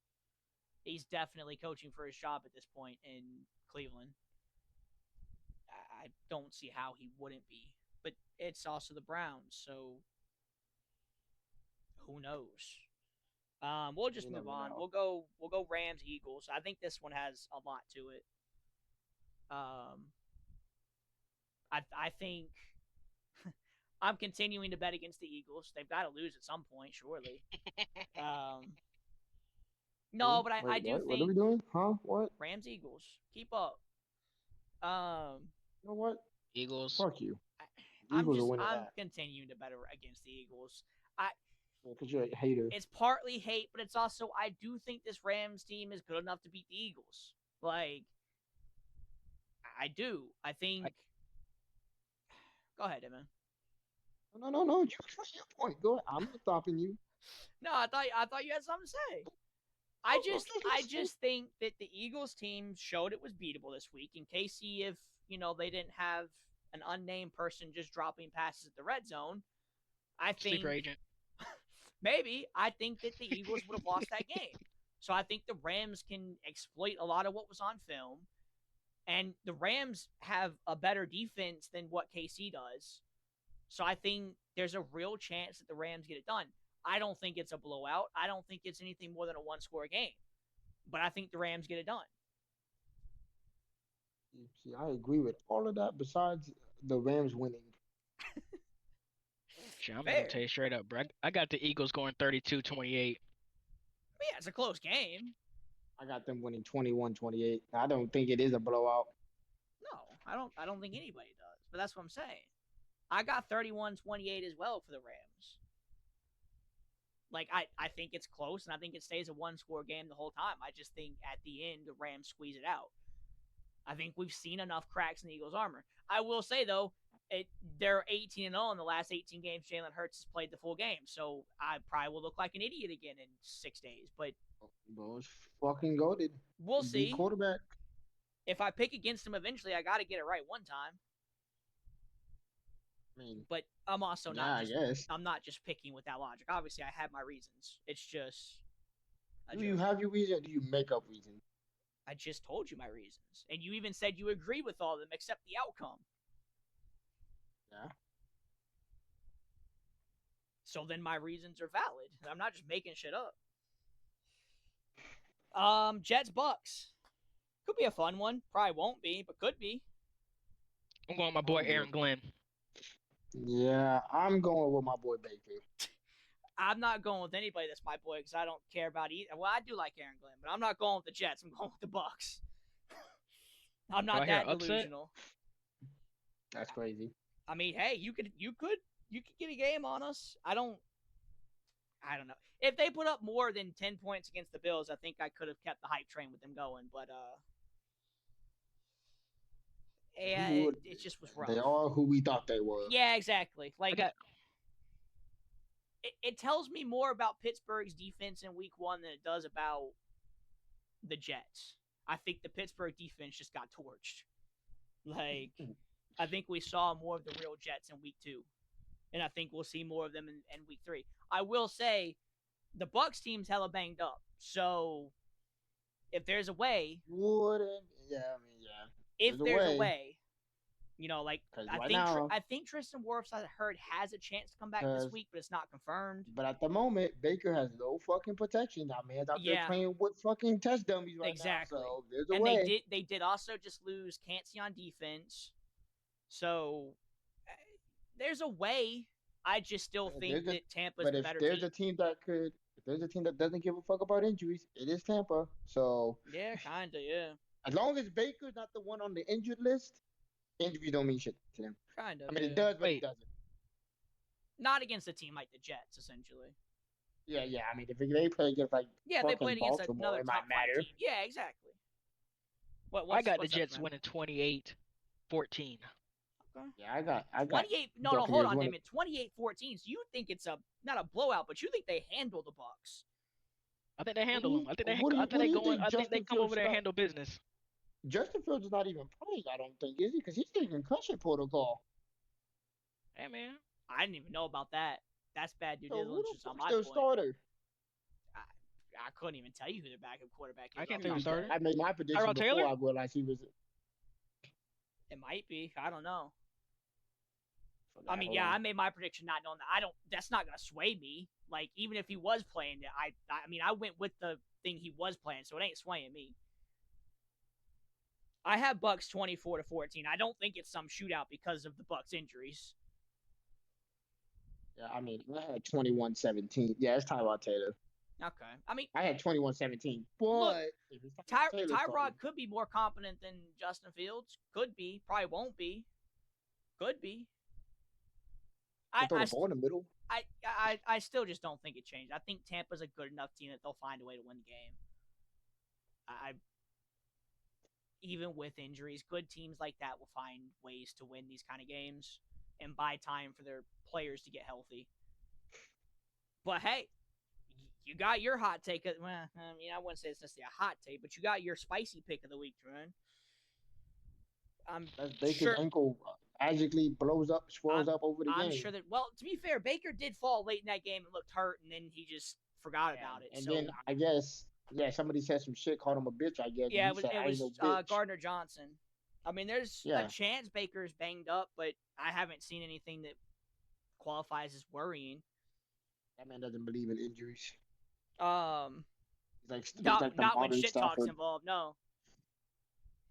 he's definitely coaching for his job at this point in Cleveland. I don't see how he wouldn't be. But it's also the Browns, so who knows? We'll just move on. We'll go Rams Eagles. I think this one has a lot to it. I think I'm continuing to bet against the Eagles. They've got to lose at some point, surely. No, but I Wait, do what? What are think we doing? Huh? What? Rams Eagles keep up. You know what? Eagles. Fuck you. Eagles are winning I'm that. continuing to bet against the Eagles. I Because you're a hater. It's partly hate, but it's also I do think this Rams team is good enough to beat the Eagles. Like I do. I think. Go ahead, man. No. You finish your point. Go ahead. I'm not stopping you. No, I thought you had something to say. I just think that the Eagles team showed it was beatable this week. In KC, if they didn't have an unnamed person just dropping passes at the red zone, I think Sleeper agent. maybe I think that the Eagles would have lost that game. So I think the Rams can exploit a lot of what was on film, and the Rams have a better defense than what KC does. So I think there's a real chance that the Rams get it done. I don't think it's a blowout. I don't think it's anything more than a one-score game. But I think the Rams get it done. See, I agree with all of that besides the Rams winning. Shit, I'm Fair. gonna tell you straight up, bro. I got the Eagles going 32-28. Yeah, it's a close game. I got them winning 21-28. I don't think it is a blowout. No, I don't think anybody does. But that's what I'm saying. I got 31-28 as well for the Rams. Like, I think it's close, and I think it stays a one-score game the whole time. I just think at the end, the Rams squeeze it out. I think we've seen enough cracks in the Eagles' armor. I will say, though, they're 18-0 in the last 18 games. Jalen Hurts has played the full game, so I probably will look like an idiot again in 6 days. But Those fucking goated. We'll see. Quarterback. If I pick against him eventually, I got to get it right one time. I mean, but I'm also not. I'm not just picking with that logic. Obviously, I have my reasons. It's just. Do you have your reason? Or do you make up reasons? I just told you my reasons, and you even said you agree with all of them except the outcome. Yeah. So then my reasons are valid. I'm not just making shit up. Jets Bucks could be a fun one. Probably won't be, but could be. I'm going with my boy Aaron Glenn. Yeah, I'm going with my boy Baker. I'm not going with anybody that's my boy because I don't care about either. Well, I do like Aaron Glenn, but I'm not going with the Jets. I'm going with the Bucks. I'm not that delusional. That's crazy. I mean, hey, you could get a game on us. I don't know. If they put up more than 10 points against the Bills, I think I could have kept the hype train with them going, but yeah, it just was rough. They are who we thought they were. Yeah, exactly. Like it tells me more about Pittsburgh's defense in week 1 than it does about the Jets. I think the Pittsburgh defense just got torched. Like, I think we saw more of the real Jets in week 2. And I think we'll see more of them in week 3. I will say, the Bucks team's hella banged up. So, if there's a way... If there's a way, I think Tristan Wirfs, I heard, has a chance to come back this week, but it's not confirmed. But at the moment, Baker has no fucking protection. That man's out there playing with fucking test dummies right now. So there's a way. They did also just lose Cansey on defense. So there's a way. I just still think that Tampa's the better team. If there's a team that doesn't give a fuck about injuries, it is Tampa. So yeah, kinda, yeah. As long as Baker's not the one on the injured list, injuries don't mean shit to them. Kind of. I mean, it does, but it doesn't. Not against a team like the Jets, essentially. Yeah. I mean, if they play against they played against another it top might matter. Team. Yeah, exactly. I got the Jets winning 28-14. Okay. Yeah, I got 28. No, hold on, Damon. 28-14. So you think it's not a blowout, but you think they handle the Bucks? I think they handle them. I think they come over there and handle business. Justin Fields is not even playing, I don't think, is he? Because he's in concussion protocol. Hey, man. I didn't even know about that. That's bad due diligence on my point. Starter. I couldn't even tell you who their backup quarterback is. I can't think of starter. I made my prediction before I realized he was. It might be. I don't know. I mean, yeah, I made my prediction not knowing that. That's not gonna sway me. Like, even if he was playing, I went with the thing he was playing, so it ain't swaying me. I have Bucks 24-14. I don't think it's some shootout because of the Bucks injuries. Yeah, I mean, I had 21-17. Yeah, it's Tyrod Taylor. Okay. I mean, I had 21-17, but look, if it's Taylor starting, Tyrod could be more competent than Justin Fields. Could be. Probably won't be. Could be. to throw the ball in the middle. I still just don't think it changed. I think Tampa's a good enough team that they'll find a way to win the game. I even with injuries, good teams like that will find ways to win these kind of games and buy time for their players to get healthy. But hey, you got your hot take. Well, I mean, I wouldn't say it's necessarily a hot take, but you got your spicy pick of the week, Jermaine. That's Baker's ankle magically swells up over the game. I'm sure that. Well, to be fair, Baker did fall late in that game and looked hurt, and then he just forgot about it. And then I guess somebody said some shit, called him a bitch. I guess. Yeah, it was Gardner Johnson. I mean, there's a chance Baker's banged up, but I haven't seen anything that qualifies as worrying. That man doesn't believe in injuries. He's like not when shit talk's involved. No.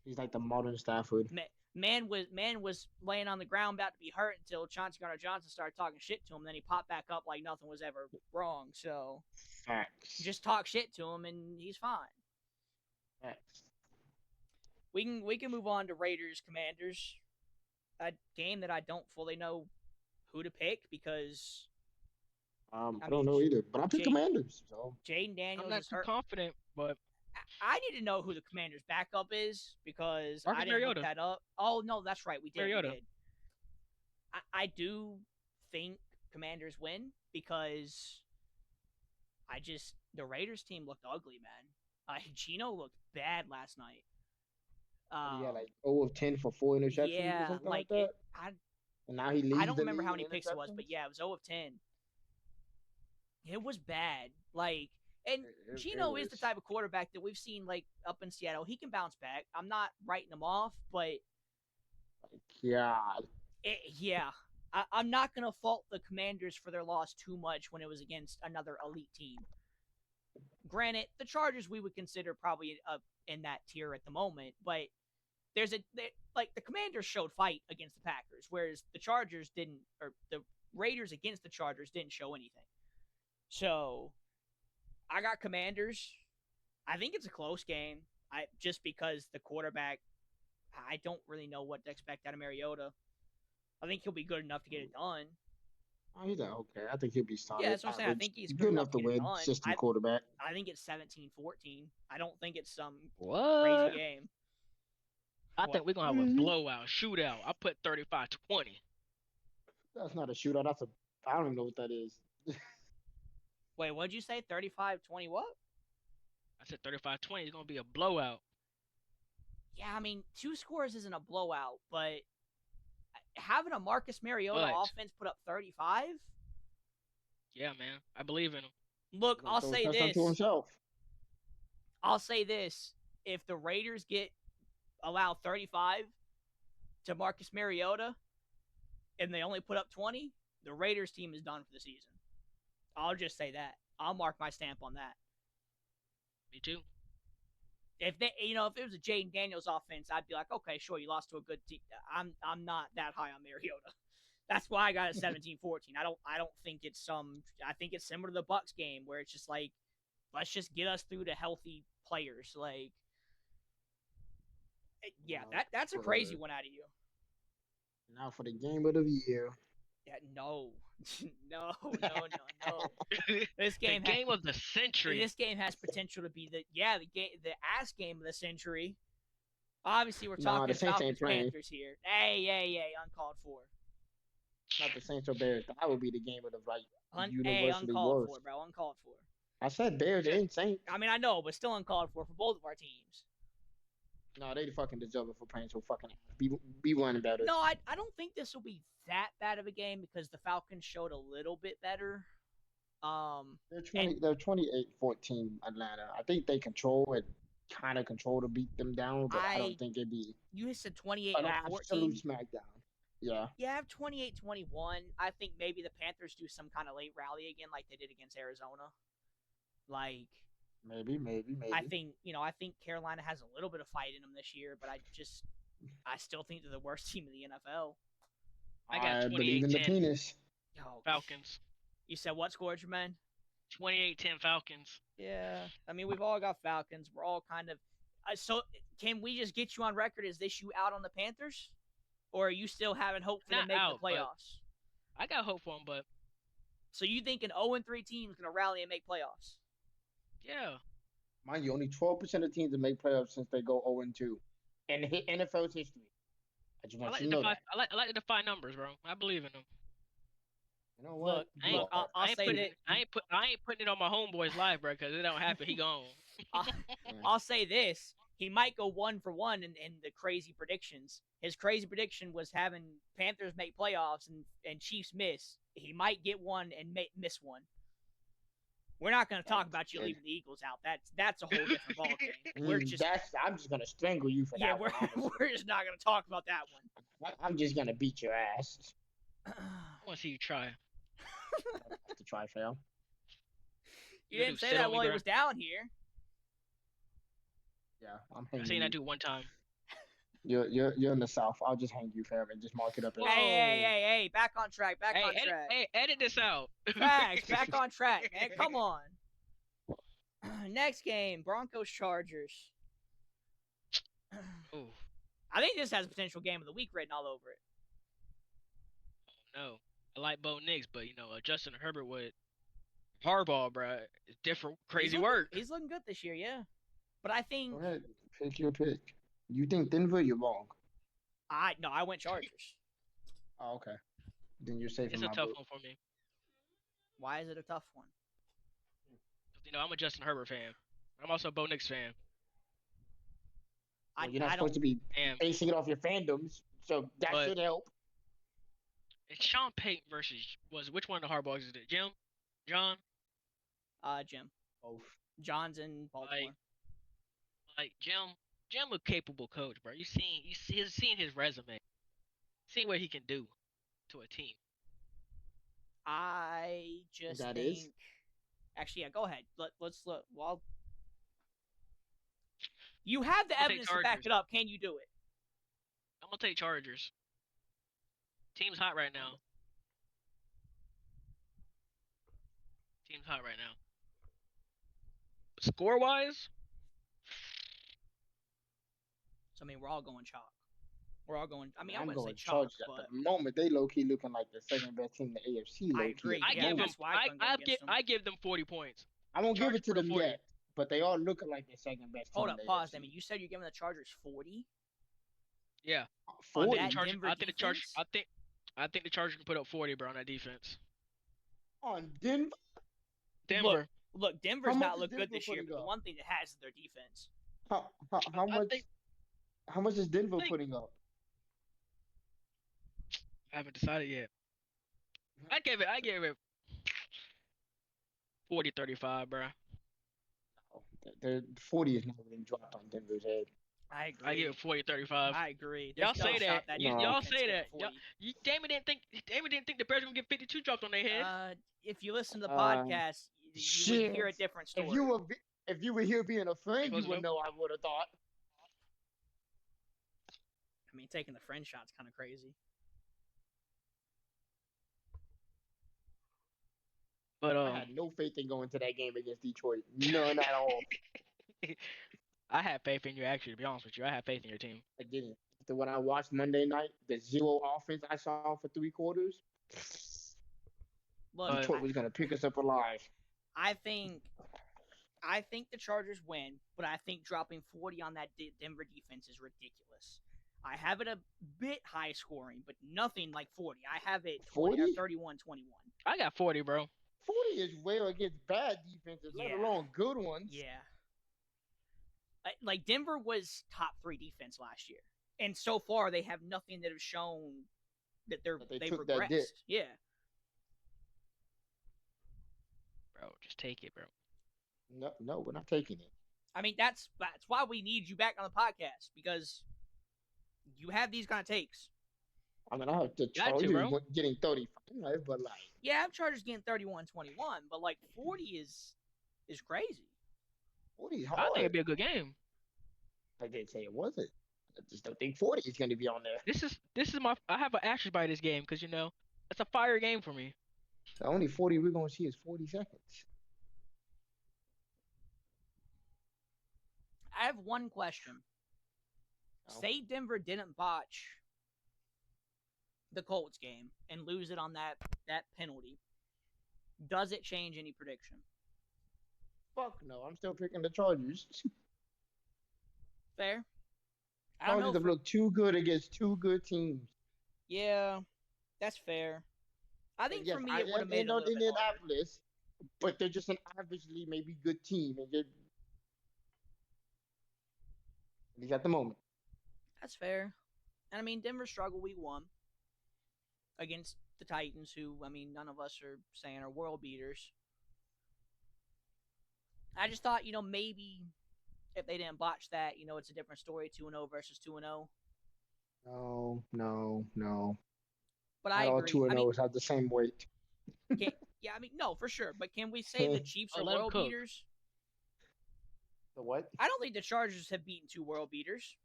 He's like the modern Stafford. Man was laying on the ground about to be hurt until Chauncey Gardner-Johnson started talking shit to him. Then he popped back up like nothing was ever wrong. So facts. Just talk shit to him and he's fine. Facts. We can move on to Raiders Commanders, a game that I don't fully know who to pick because I don't know either, but I pick Commanders. So Jaden Daniels. I'm not too confident, but I need to know who the Commanders' backup is because I didn't look that up. Oh no, that's right, we did. I do think Commanders win because the Raiders team looked ugly, man. Gino looked bad last night. Like 0 of 10 for 4 interceptions. Yeah, or something like that. And now he leads. I don't remember how many picks it was, but yeah, it was 0 of 10. It was bad. And Gino is the type of quarterback that we've seen up in Seattle. He can bounce back. I'm not writing him off, but I'm not gonna fault the Commanders for their loss too much when it was against another elite team. Granted, the Chargers we would consider probably in that tier at the moment, but the Commanders showed fight against the Packers, whereas the Chargers didn't, or the Raiders against the Chargers didn't show anything. So I got Commanders. I think it's a close game. Just because the quarterback, I don't really know what to expect out of Mariota. I think he'll be good enough to get it done. Oh, he's okay. I think he'll be solid. Yeah, that's what I'm saying. I think he's good enough to win. System quarterback. I think it's 17-14. I don't think it's some crazy game. I think we're gonna have a blowout, shootout. I put 35-20. That's not a shootout. I don't even know what that is. Wait, what'd you say? 35-20 what? I said 35-20. It's gonna be a blowout. Yeah, I mean, 2 scores isn't a blowout, but having a Marcus Mariota offense put up 35? Yeah, man. I believe in him. Look, I'll say this. If the Raiders allow 35 to Marcus Mariota and they only put up 20, the Raiders team is done for the season. I'll just say that. I'll mark my stamp on that. Me too. If it was a Jaden Daniels offense, I'd be like, okay, sure, you lost to a good team. I'm not that high on Mariota. That's why I got a 17-14. I don't think it's I think it's similar to the Bucks game where it's just like, let's just get us through to healthy players. That's a crazy one out of you. Now for the game of the year. Yeah, no. No. This game game of the century. This game has potential to be the ass game of the century. Obviously, we're talking Falcons Panthers here. Hey, uncalled for. Not the Saints or Bears. That would be the game of the universally uncalled for, bro. Uncalled for. I said Bears and Saints. I mean, I know, but still uncalled for both of our teams. No, they fucking deserve it for playing so fucking ass. Be one better. No, I don't think this will be that bad of a game because the Falcons showed a little bit better. They're 28-14 Atlanta. I think they control to beat them down, but I don't think it'd be. You said 28-14. An absolute smackdown. Yeah. Yeah, I have 28-21. I think maybe the Panthers do some kind of late rally again, like they did against Arizona. Maybe. I think Carolina has a little bit of fight in them this year, but I still think they're the worst team in the NFL. I got 28-10. believe in the penis. Falcons. You said what score, Jermaine? 28-10 Falcons. Yeah, I mean we've all got Falcons. We're all kind of. So can we just get you on record? Is this you out on the Panthers, or are you still having hope for them Not making out, the playoffs? I got hope for them, but so you think an 0-3 team is going to rally and make playoffs? Yeah. Mind you, only 12% of teams that make playoffs since they go 0-2 in NFL's history. I just want you to know that. I like to defy numbers, bro. I believe in them. You know what? Look, I'll say that I ain't putting it on my homeboy's life, bro, because it don't happen. He gone. I'll say this: he might go 1 for 1 in the crazy predictions. His crazy prediction was having Panthers make playoffs and Chiefs miss. He might get one and miss one. We're not going to talk about you leaving the Eagles out. That's a whole different ballgame. I'm just gonna strangle you for that. We're just not going to talk about that one. I'm just gonna beat your ass. I want to see you try. To try, fail. You didn't say that while he was down here. Yeah, I'm hanging. I seen that dude one time. You're in the South. I'll just hang you forever and just mark it up. Hey! Back on track. Hey, edit this out. Facts. Back on track, man. Come on. Next game, Broncos Chargers. Ooh. I think this has potential game of the week written all over it. No, I like Bo Nix, but Justin Herbert with Harbaugh, bro, it's different, crazy work. He's looking good this year, yeah. But I think. Go ahead, pick your pick. You think Denver? You're wrong. I went Chargers. Oh, okay. Then you're safe. It's a tough one for me. Why is it a tough one? I'm a Justin Herbert fan. I'm also a Bo Nix fan. You're not supposed to be basing it off your fandoms, so that should help. It's Sean Payton versus which one of the Harbaughs is it? Jim? John? Jim. Both. John's in Baltimore. Like Jim a capable coach, bro. You seen his resume. See what he can do to a team. I just think. Actually, yeah. Go ahead. Let's look. Well, you have the evidence to back it up. Can you do it? I'm gonna take Chargers. Team's hot right now. Score wise. So I mean, we're all going chalk. We're all going. I mean, I'm wouldn't going say chalk, but at the moment they low key looking like the second best team in the AFC. I agree. I give them 40 points. I won't give it to them yet, but they are looking like the second best. Hold up, pause. I mean, you said you're giving the Chargers 40. Yeah, 40. I think the Chargers can put up 40, bro, on that defense. On Denver. Look, Denver's not looked good this year, but the one thing that has is their defense. How much is Denver putting up? I haven't decided yet. I gave it 40-35, bro. The 40 is not really dropped on Denver's head. I agree. I give it 40-35. I agree. Y'all say that. Y'all say that. Damon didn't think the Bears were gonna get 52 dropped on their head. If you listen to the podcast, you would hear a different story. If you were here being a friend, you would know I would have thought. I mean, taking the friend shot's kind of crazy. But I had no faith in going to that game against Detroit. None at all. I had faith in you, actually, to be honest with you. I had faith in your team. I didn't. After what I watched Monday night, the zero offense I saw for 3 quarters, Detroit was going to pick us up alive. I think the Chargers win, but I think dropping 40 on that Denver defense is ridiculous. I have it a bit high scoring, but nothing like 40. I have it 40 or 31-21. I got 40, bro. 40 is well against bad defenses, let alone good ones. Yeah. Like Denver was top 3 defense last year, and so far they have nothing that have shown that they've regressed. Yeah. Bro, just take it, bro. No, we're not taking it. I mean, that's why we need you back on the podcast, because you have these kind of takes. I mean, I have the Chargers getting 35, but like... Yeah, I have Chargers getting 31-21, but like 40 is crazy. 40 is hard. I think it'd be a good game. I didn't say it wasn't. I just don't think 40 is going to be on there. This is I have an asterisk by this game because, it's a fire game for me. The only 40 we're going to see is 40 seconds. I have one question. Oh. Say Denver didn't botch the Colts game and lose it on that penalty. Does it change any prediction? Fuck no. I'm still picking the Chargers. Fair. I don't know. Chargers have looked too good against two good teams. Yeah, that's fair. I think yes, for me it would have made it a little bit Indianapolis, but they're just an averagely maybe good team, and at least at the moment. That's fair. And I mean, Denver struggled week 1 against the Titans, who, I mean, none of us are saying are world beaters. I just thought, maybe if they didn't botch that, it's a different story, 2-0 versus 2-0. No. But I agree. All 2-0s have the same weight. Yeah, I mean, no, for sure. But can we say the Chiefs are world beaters? The what? I don't think the Chargers have beaten 2 world beaters.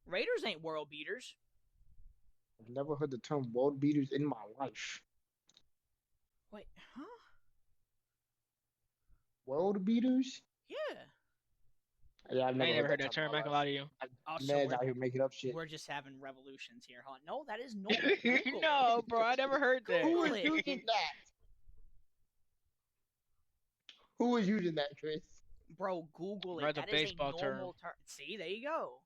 Raiders ain't world beaters. I've never heard the term world beaters in my life. Wait, huh? World beaters? Yeah. Yeah, I've never heard that term. I'm not gonna lie to you. Man's out here making up shit. We're just having revolutions here, huh? No, that is normal. No, bro, I never heard that. Who was using that? Who was using that, Chris? Bro, Google it. That's that a baseball is a normal term. See, there you go.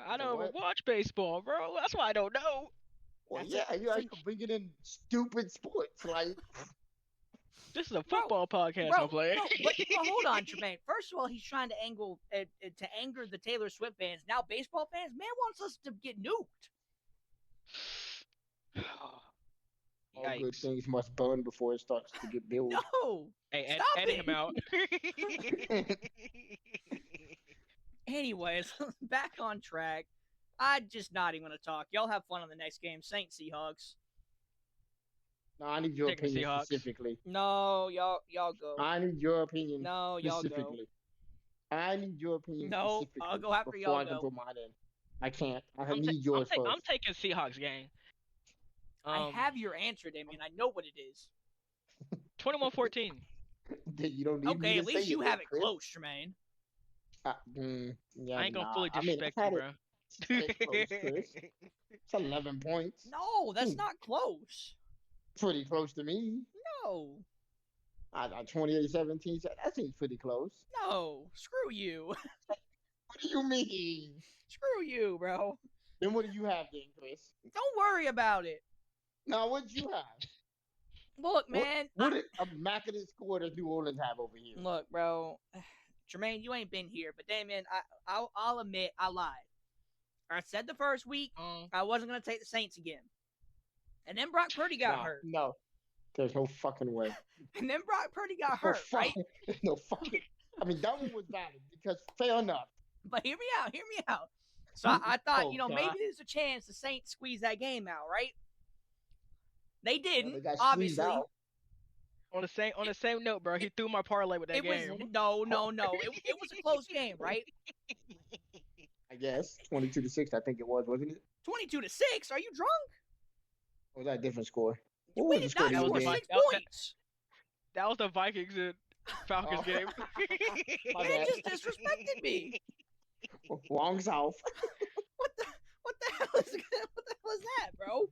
I don't even watch baseball, bro. That's why I don't know. Well, yeah, you guys bringing in stupid sports like. This is a football podcast I'm playing. But hold on, Tremaine. First of all, he's trying to anger the Taylor Swift fans. Now, baseball fans, man wants us to get nuked. All good things must burn before it starts to get built. No. Hey, edit him out. Anyways, back on track. I'm just not even going to talk. Y'all have fun on the next game. Saints Seahawks. No, I need your opinion specifically. No, y'all go. I need your opinion. No, y'all go. I need your opinion. No, I'll go after y'all. I can put mine in. I can't. I need yours first. I'm taking Seahawks gang. I have your answer, Damien. I know what it is. 21-14. You don't need okay, me to at least say you it, have it Chris. close, Tremaine. Yeah, I ain't gonna fully disrespect you, bro. Close, Chris. It's 11 points. No, that's not close. Pretty close to me. No. 28-17. That seems pretty close. No, screw you. What do you mean? Screw you, bro. Then what do you have then, Chris? Don't worry about it. Now, what do you have? Look, man. What did a immaculate score does New Orleans have over here? Look, bro. Jermaine, you ain't been here, but Damien, I'll admit I lied. I said the first week I wasn't going to take the Saints again. And then Brock Purdy got hurt. No. There's no fucking way. And then Brock Purdy got hurt, right? No fucking. I mean, that one was valid because fair enough. But hear me out. So I thought, maybe there's a chance the Saints squeeze that game out, right? They didn't, obviously. Out. On the same note, bro, he threw my parlay with that game. No. It was a close game, right? I guess 22-6. I think it was, wasn't it? 22-6. Are you drunk? Or was that a different score? We did not score 6 points. That was the Vikings and Falcons game. Man just disrespected me. Wrong South. What the hell is that, bro?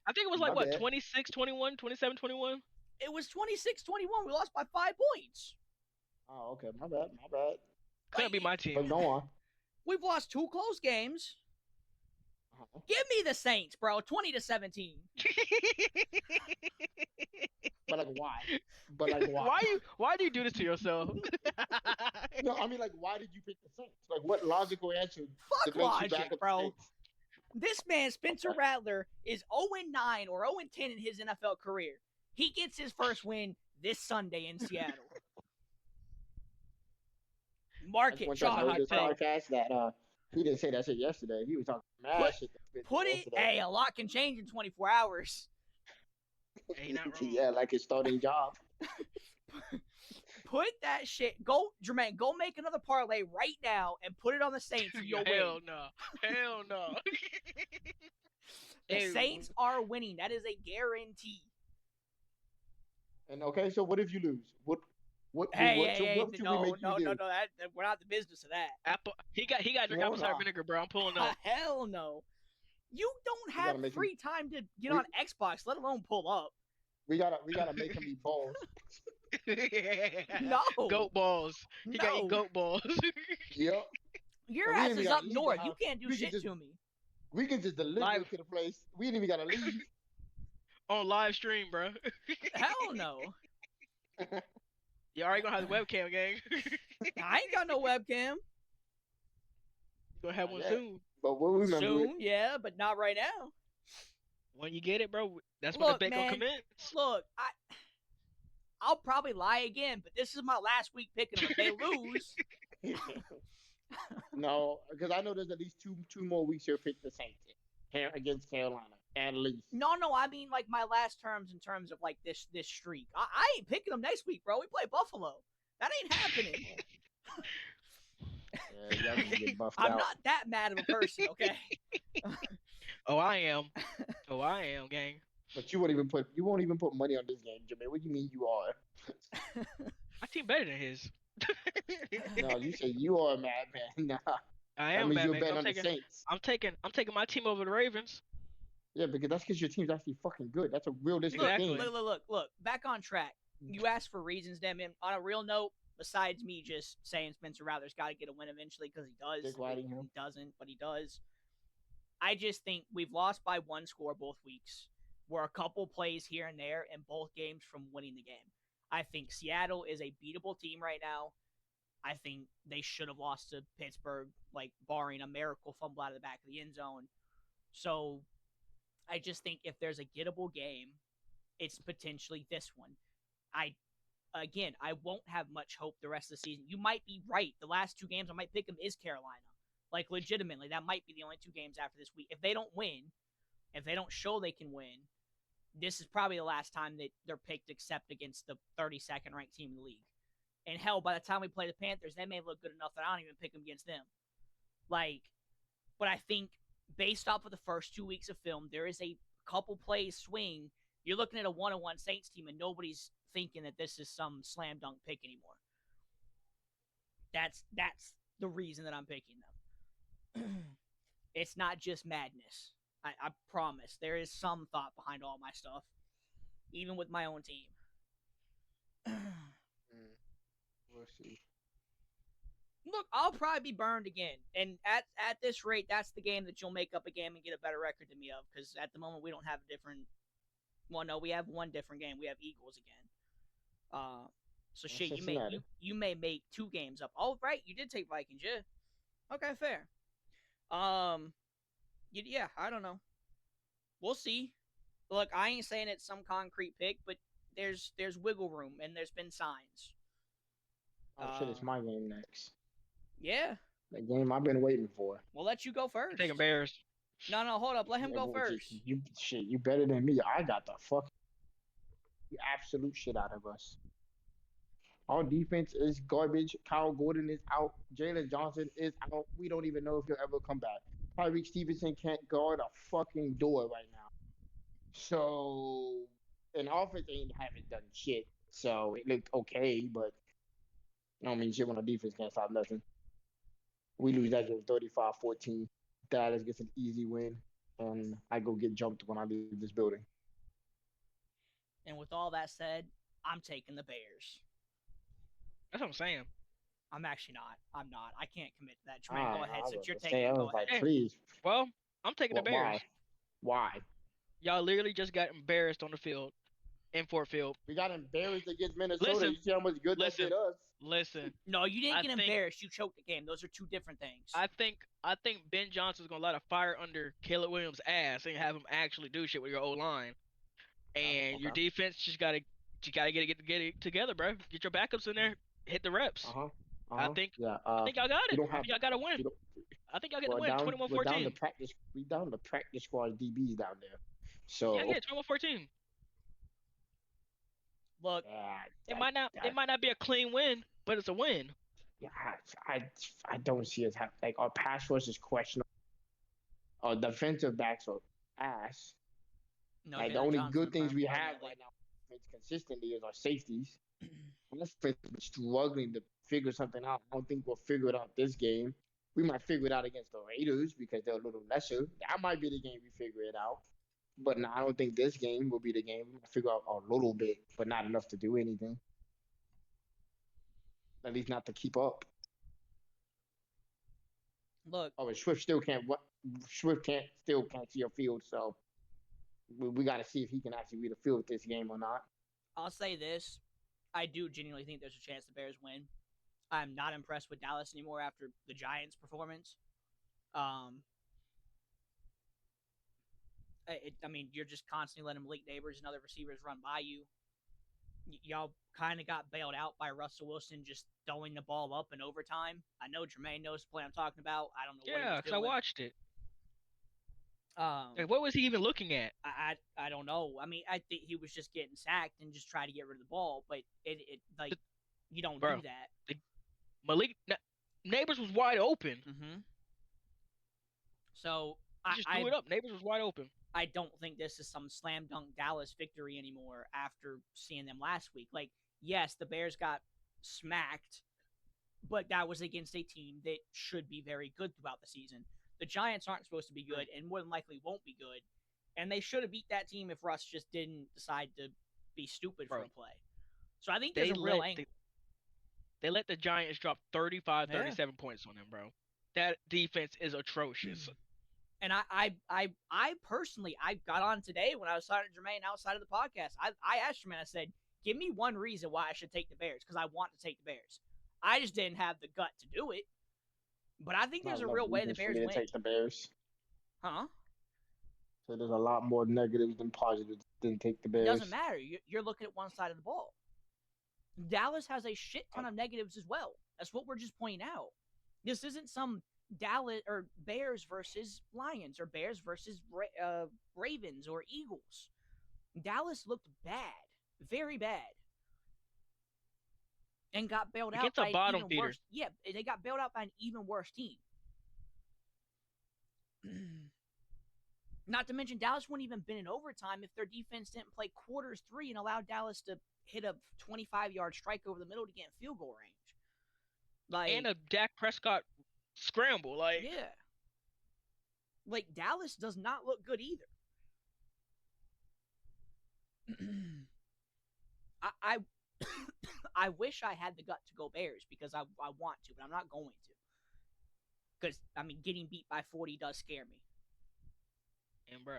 I think it was like 26-21, 27-21. It was 26-21. We lost by 5 points. Oh, okay. My bad. Couldn't be my team. But go on. We've lost 2 close games. Give me the Saints, bro. 20-17. But why? Why do you do this to yourself? No, I mean, why did you pick the Saints? What logical answer? Fuck logic, bro. This man, Spencer Rattler, is 0-9 or 0-10 in his NFL career. He gets his first win this Sunday in Seattle. Mark it, John. He didn't say that shit yesterday. He was talking mad shit. Hey, a lot can change in 24 hours. Hey, not wrong. Yeah, like his starting job. Put that shit. Jermaine, go make another parlay right now and put it on the Saints. You'll Hell win. Hell no. The Saints are winning. That is a guarantee. And okay, so what if you lose? Hey, what should we no, make you do? we're not the business of that. Apple. He got to drink No, apple cider no. vinegar, bro. I'm pulling up. Hell no. You don't We have gotta make him. free time to get We on Xbox, let alone pull up. we gotta make him eat balls. No, Goat balls. He got to eat no. goat balls. Yep. Your We ass ain't even is gotta up leave the north. You house. can't do We can shit just to me. we can just deliver Live it to the place. We ain't even gotta leave. on live stream, bro. Hell no. You already gonna have the webcam, gang. I ain't got no webcam. Gonna have one Yeah. soon. But we'll remember it. Soon, yeah, but not right now. When you get it, bro, that's when the Look, bet gonna man. commence. Look, I'll probably lie again, but this is my last week picking them. If they lose, No, because I know there's at least two more weeks here. Pick the Saints here against Carolina, at least. no, I mean like my last terms in terms of like this streak. I ain't picking them next week, bro. We play Buffalo. That ain't happening. Yeah, y'all can get buffed I'm out. not that mad of a person, okay? Oh, I am. Oh, I am, gang. But you won't even put money on this game, Jermaine. What do you mean you are? My team better than his. No, you say you are a madman. Nah, I that am, means you're Batman. betting on the Saints. I'm taking my team over the Ravens. Yeah, because that's because your team's actually fucking good. That's a realistic Exactly. game. Look. Back on track. You asked for reasons, Damon. On a real note, besides me just saying Spencer Rattler's got to get a win eventually because he does. Dick riding him. He doesn't, but he does. I just think we've lost by one score both weeks. We're a couple plays here and there in both games from winning the game. I think Seattle is a beatable team right now. I think they should have lost to Pittsburgh, like barring a miracle fumble out of the back of the end zone. So I just think if there's a gettable game, it's potentially this one. I won't have much hope the rest of the season. You might be right. The last two games I might pick them is Carolina. Like legitimately, that might be the only two games after this week. If they don't win, if they don't show they can win, this is probably the last time that they're picked except against the 32nd ranked team in the league. And hell, by the time we play the Panthers, they may look good enough that I don't even pick them against them. But I think based off of the first 2 weeks of film, there is a couple plays swing. You're looking at a 1-1 Saints team, and nobody's thinking that this is some slam dunk pick anymore. That's the reason that I'm picking them. It's not just madness. I promise. There is some thought behind all my stuff, even with my own team. We'll see. Look, I'll probably be burned again. And at this rate, that's the game that you'll make up a game and get a better record than me of. Because at the moment, we don't have a different... Well, no, we have one different game. We have Eagles again. So shit, you may make two games up. Oh, right, you did take Vikings, yeah. Okay, fair. Yeah, I don't know. We'll see. Look, I ain't saying it's some concrete pick, but there's wiggle room and there's been signs. Oh shit, it's my game next. Yeah. The game I've been waiting for. We'll let you go first. Taking Bears. No, hold up. Let him go first. You better than me. I got the absolute shit out of us. Our defense is garbage. Kyle Gordon is out. Jalen Johnson is out. We don't even know if he'll ever come back. Tyreek Stevenson can't guard a fucking door right now. So, and offense haven't done shit. So it looked okay, but I don't mean shit when the defense can't stop nothing. We lose that game 35-14. Dallas gets an easy win, and I go get jumped when I leave this building. And with all that said, I'm taking the Bears. That's what I'm saying. I'm actually not. I'm not. I can't commit to that. Tremaine, go ahead. Since you're I taking it, was go like, ahead. please. Well, I'm taking the Bears. Why? Y'all literally just got embarrassed on the field in Fort Field. We got embarrassed against Minnesota. You see how much good that did us. Listen. No, you didn't get embarrassed. You choked the game. Those are two different things. I think Ben Johnson's gonna light a fire under Caleb Williams' ass and have him actually do shit with your O-line. And your defense just gotta get it together, bro. Get your backups in there. Hit the reps. I think y'all got it. I think y'all got to win. I think y'all get the win. 21-14. We down the practice squad DBs down there. So yeah, 21-14. Look, it might not be a clean win, but it's a win. Yeah, I don't see us have like our pass rush is questionable. Our defensive backs are ass. No, like the only good things we have right now consistently is our safeties. offense is struggling to figure something out. I don't think we'll figure it out this game. We might figure it out against the Raiders because they're a little lesser. That might be the game we figure it out. But no, I don't think this game will be the game. We might figure out a little bit, but not enough to do anything. At least not to keep up. Look. Oh, and Swift still can't. What Swift can't see a field. So we got to see if he can actually read a field this game or not. I'll say this: I do genuinely think there's a chance the Bears win. I'm not impressed with Dallas anymore after the Giants' performance. I mean, you're just constantly letting Malik Neighbors and other receivers run by you. Y'all kind of got bailed out by Russell Wilson just throwing the ball up in overtime. I know Jermaine knows the play I'm talking about. I don't know what he was doing. Yeah, because I watched it. Like, what was he even looking at? I don't know. I mean, I think he was just getting sacked and just trying to get rid of the ball, but you don't do that. Malik Neighbors was wide open. Mm-hmm. So he just threw it up. Neighbors was wide open. I don't think this is some slam dunk Dallas victory anymore after seeing them last week. Like, yes, the Bears got smacked, but that was against a team that should be very good throughout the season. The Giants aren't supposed to be good and more than likely won't be good. And they should have beat that team if Russ just didn't decide to be stupid for a play. So I think there's a real angle. They let the Giants drop 35, 37 points on them, bro. That defense is atrocious. And I personally, I got on today when I was talking to Jermaine outside of the podcast. I asked Jermaine, I said, give me one reason why I should take the Bears, because I want to take the Bears. I just didn't have the gut to do it. But I think there's a real way the Bears win. Take the Bears. Huh? So there's a lot more negatives than positives than take the Bears. It doesn't matter. You're looking at one side of the ball. Dallas has a shit ton of negatives as well. That's what we're just pointing out. This isn't some Dallas or Bears versus Lions or Bears versus Ravens or Eagles. Dallas looked bad, very bad, and got bailed out by an even worse. Yeah, they got bailed out by an even worse team. Not to mention, Dallas wouldn't even been in overtime if their defense didn't play quarters 3 and allowed Dallas to hit a 25-yard strike over the middle to get in field goal range. And a Dak Prescott scramble, yeah. Dallas does not look good either. I wish I had the gut to go Bears because I want to, but I'm not going to. Because, I mean, getting beat by 40 does scare me. And, bro,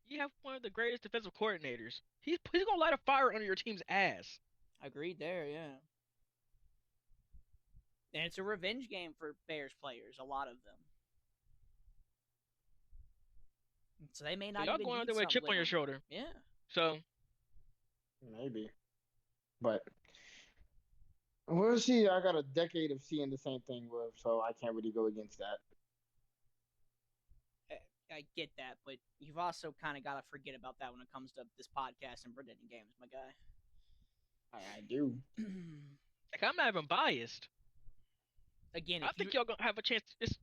you have one of the greatest defensive coordinators. He's going to light a fire under your team's ass. Agreed there, yeah. And it's a revenge game for Bears players, a lot of them. So they may not y'all even going out need there with a chip on your shoulder. Yeah. So. Maybe. But we'll see. I got a decade of seeing the same thing, so I can't really go against that. I get that, but you've also kind of got to forget about that when it comes to this podcast and predicting games, my guy. I do. I'm not even biased. Again, I think y'all gonna have a chance. It's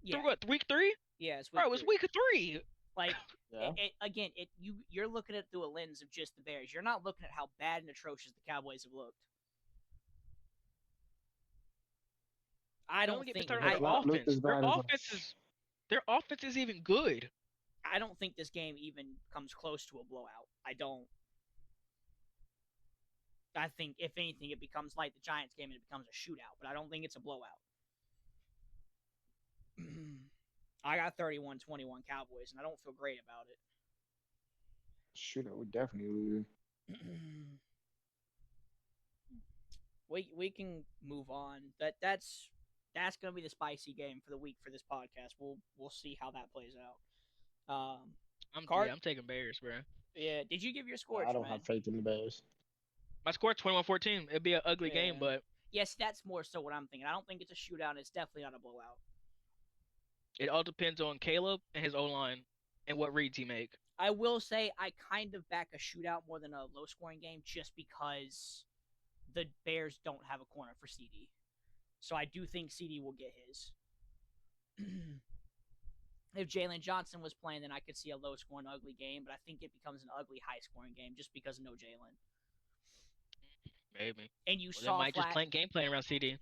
week 3? Yeah, it's week 3. It's week 3. Yeah. You're looking at it through a lens of just the Bears. You're not looking at how bad and atrocious the Cowboys have looked. I don't think their offense is even good. I don't think this game even comes close to a blowout. I don't. I think, if anything, it becomes like the Giants game and it becomes a shootout, but I don't think it's a blowout. I got 31-21 Cowboys, and I don't feel great about it. Shootout would definitely lose. We can move on. That's going to be the spicy game for the week for this podcast. We'll see how that plays out. I'm taking Bears, bro. Yeah. Did you give your score? I don't have faith in the Bears. My score is 21-14. It'd be an ugly game, but yes, that's more so what I'm thinking. I don't think it's a shootout. It's definitely not a blowout. It all depends on Caleb and his O-line and what reads he make. I will say I kind of back a shootout more than a low-scoring game just because the Bears don't have a corner for CD. So I do think CD will get his. If Jalen Johnson was playing, then I could see a low-scoring, ugly game, but I think it becomes an ugly, high-scoring game just because of no Jalen. Maybe. And you Well, they saw might just flat plan game plan around CD.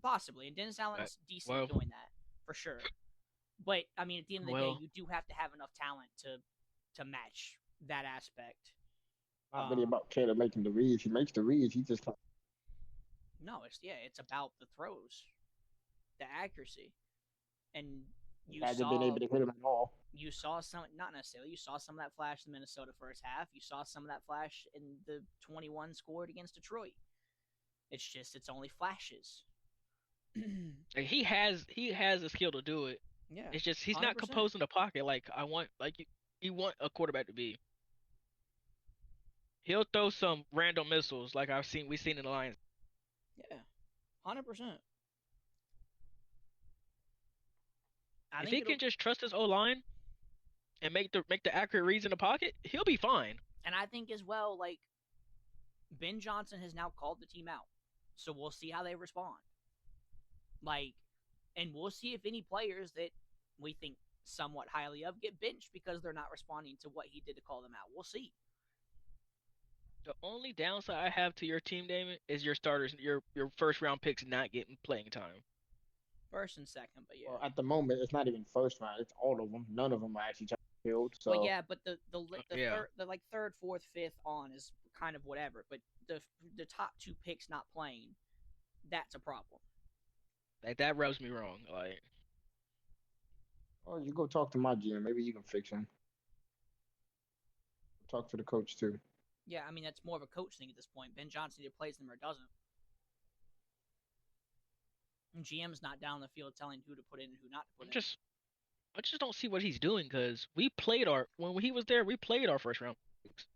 possibly, and Dennis But, Allen's decent well, at doing that for sure. But I mean, at the end of the day, well, you do have to have enough talent to match that aspect. Not really about Caleb making the reads. He makes the reads. He just no, it's about the throws, the accuracy, and you hasn't been saw able to hit him at all. you saw some, not necessarily, you saw some of that flash in the Minnesota first half. You saw some of that flash in the 21 scored against Detroit. It's just it's only flashes. like, he has the skill to do it. Yeah, It's just he's not 100%. composed in the pocket like I want. Like you want a quarterback to be. He'll throw some random missiles like we've seen in the Lions. Yeah, 100%. I If think he it'll, can just trust his O line and make the accurate reads in the pocket, he'll be fine. and I think as well, like Ben Johnson has now called the team out, so we'll see how they respond. Like, and we'll see if any players that we think somewhat highly of get benched because they're not responding to what he did to call them out. We'll see. The only downside I have to your team, Damon, is your starters, your first round picks not getting playing time. First and second, but yeah. Well, at the moment, it's not even first round. It's all of them. None of them are actually field. So well, yeah, but the Yeah. third, the like third, fourth, fifth on is kind of whatever. But the top two picks not playing, that's a problem. Like that rubs me wrong. Like oh, you go talk to my GM. Maybe you can fix him. Talk to the coach too. Yeah, I mean that's more of a coach thing at this point. Ben Johnson either plays them or doesn't. And GM's not down the field telling who to put in and who not to put in. I just don't see what he's doing because when he was there, we played our first round picks.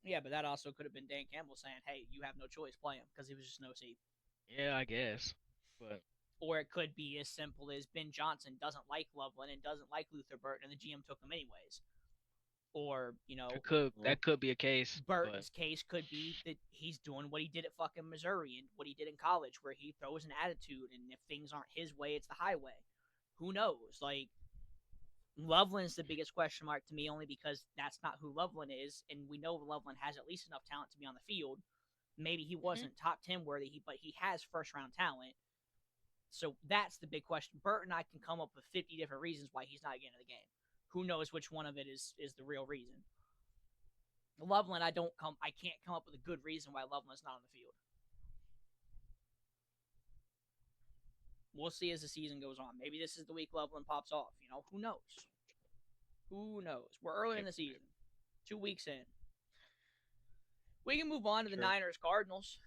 Yeah, but that also could have been Dan Campbell saying, "Hey, you have no choice, play him," because he was just no seed. Yeah, I guess. But or it could be as simple as Ben Johnson doesn't like Loveland and doesn't like Luther Burton, and the GM took him anyways. Or that could be a case. Burton's case could be that he's doing what he did at fucking Missouri and what he did in college, where he throws an attitude, and if things aren't his way, it's the highway. Who knows? Like, Loveland's the biggest question mark to me, only because that's not who Loveland is, and we know Loveland has at least enough talent to be on the field. Maybe he wasn't top 10 worthy, but he has first round talent. So that's the big question. Burton, I can come up with 50 different reasons why he's not getting in the game. Who knows which one of it is the real reason? Loveland, I can't come up with a good reason why Loveland's not on the field. We'll see as the season goes on. Maybe this is the week Loveland pops off. Who knows? Who knows? We're early in the season. 2 weeks in. We can move on to the Niners-Cardinals.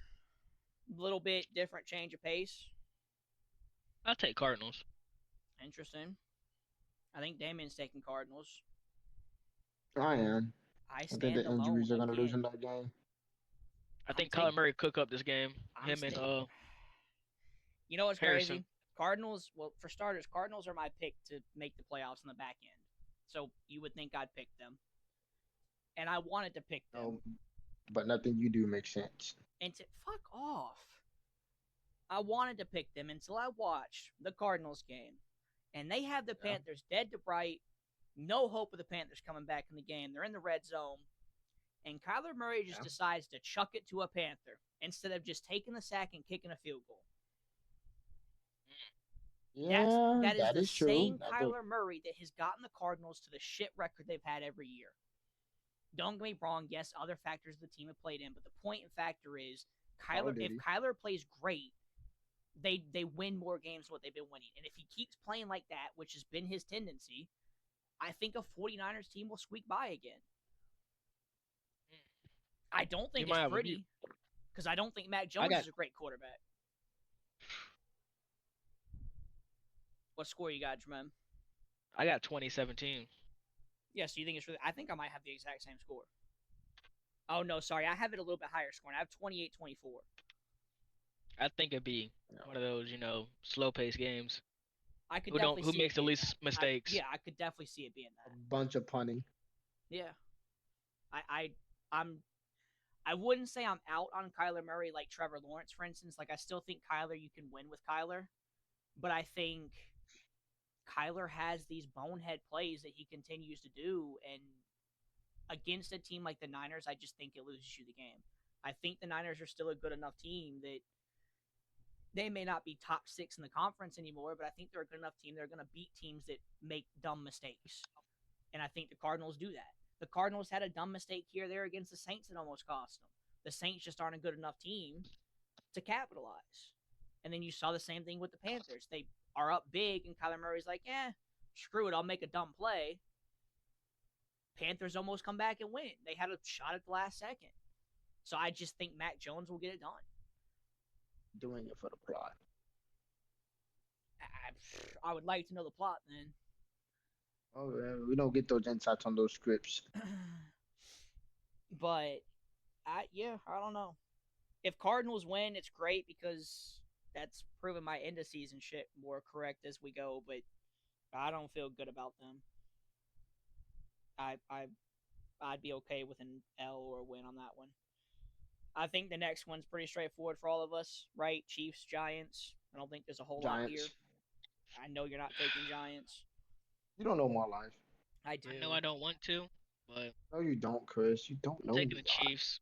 A little bit different change of pace. I'll take Cardinals. Interesting. I think Damien's taking Cardinals. I am. I think the injuries are going to lose in that game. I think Kyler Murray cook up this game. You know what's Harrison. crazy? Cardinals, well, for starters, Cardinals are my pick to make the playoffs in the back end. So you would think I'd pick them. And I wanted to pick them. No, but nothing you do makes sense. And fuck off. I wanted to pick them until I watched the Cardinals game. And they have the Panthers dead to bright. No hope of the Panthers coming back in the game. They're in the red zone. And Kyler Murray just decides to chuck it to a Panther instead of just taking the sack and kicking a field goal. Yeah, that is the same true. Kyler Murray that has gotten the Cardinals to the shit record they've had every year. Don't get me wrong. Yes, other factors the team have played in, but the point and factor is if Kyler plays great, they win more games than what they've been winning. And if he keeps playing like that, which has been his tendency, I think a 49ers team will squeak by again. I don't think it's pretty, because I don't think Mac Jones is a great quarterback. What score you got, Jermaine? I got 2017. Yeah, so you think it's really... I think I might have the exact same score. Oh, no, sorry. I have it a little bit higher score. I have 28-24. I think it'd be one of those, slow-paced games. I could definitely who makes the least mistakes. I could definitely see it being that. A bunch of punting. Yeah. I wouldn't say I'm out on Kyler Murray like Trevor Lawrence, for instance. Like, I still think Kyler, you can win with Kyler. But I think Kyler has these bonehead plays that he continues to do, and against a team like the Niners, I just think it loses you the game. I think the Niners are still a good enough team that they may not be top 6 in the conference anymore, but I think they're a good enough team. They're going to beat teams that make dumb mistakes. And I think the Cardinals do that. The Cardinals had a dumb mistake here or there against the Saints that almost cost them. The Saints just aren't a good enough team to capitalize. And then you saw the same thing with the Panthers. They are up big, and Kyler Murray's like, screw it, I'll make a dumb play. Panthers almost come back and win. They had a shot at the last second. So I just think Mac Jones will get it done. Doing it for the plot. I would like to know the plot then. Oh, man, we don't get those insights on those scripts. But, I don't know. If Cardinals win, it's great because that's proven my end of season shit more correct as we go. But I don't feel good about them. I'd be okay with an L or a win on that one. I think the next one's pretty straightforward for all of us, right? Chiefs, Giants. I don't think there's a whole lot here. I know you're not taking Giants. You don't know my life. I do. I know I don't want to, but no, you don't, Chris. You don't know. I'm taking the Chiefs.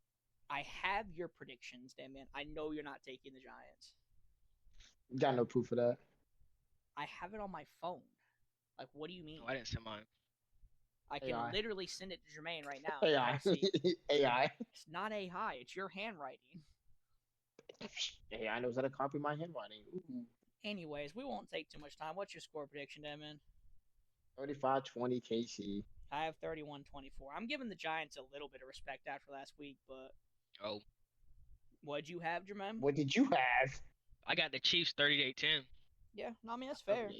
I have your predictions, damn man. I know you're not taking the Giants. Got no proof of that. I have it on my phone. Like, what do you mean? No, I didn't send mine. I can literally send it to Jermaine right now. AI. AI. It's not AI. It's your handwriting. AI knows how to copy my handwriting. Ooh. Anyways, we won't take too much time. What's your score prediction, Devin? 35-20 KC. I have 31-24. I'm giving the Giants a little bit of respect after last week, but... Oh. What'd you have, Jermaine? What did you have? I got the Chiefs 38-10. Yeah, no, I mean, that's fair.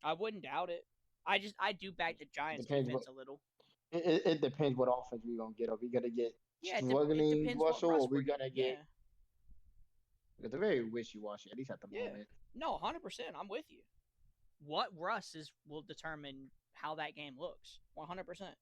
I wouldn't doubt it. I do back the Giants defense a little. It depends what offense we're going to get. Are we going to get struggling Russell, or we going to get... It's a very wishy-washy, at least at the moment. No, 100%. I'm with you. What Russ will determine how that game looks. 100%.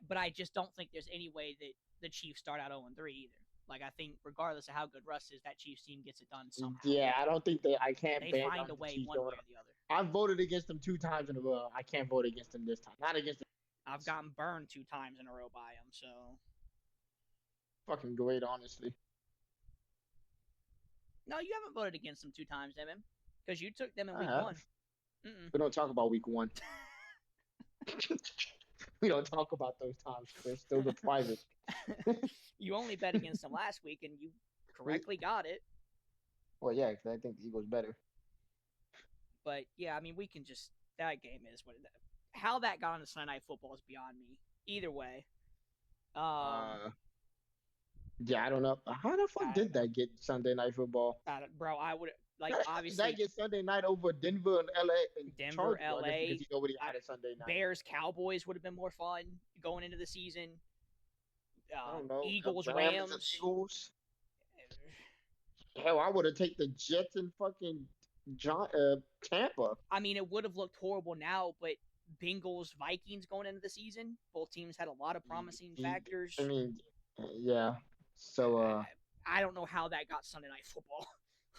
But I just don't think there's any way that the Chiefs start out 0-3 either. Like, I think regardless of how good Russ is, that Chiefs team gets it done somehow. Yeah, I don't think I can't they find a way one way or the other. I've voted against them 2 times in a row. I can't vote against them this time. Not against them. I've gotten burned 2 times in a row by them, so. Fucking great, honestly. No, you haven't voted against them 2 times, Devin. Because you took them in week 1. We don't talk about week 1. We don't talk about those times, Chris. Those are private. You only bet against them last week, and you correctly got it. Well, yeah, because I think the Eagles better. But, yeah, I mean, we can just... That game is what... How that got into Sunday Night Football is beyond me. Either way. Yeah, I don't know. How the fuck did that get Sunday Night Football? Bro, I would... Like, obviously... That get Sunday night over Denver and LA. And Denver, LA. Because nobody had a Sunday night. Bears, Cowboys would have been more fun going into the season. I don't know. Eagles, Rams. Eagles. Hell, I would have taken the Jets and fucking Tampa. I mean, it would have looked horrible now, but Bengals, Vikings going into the season, both teams had a lot of promising factors. I mean, yeah. So, I don't know how that got Sunday Night Football.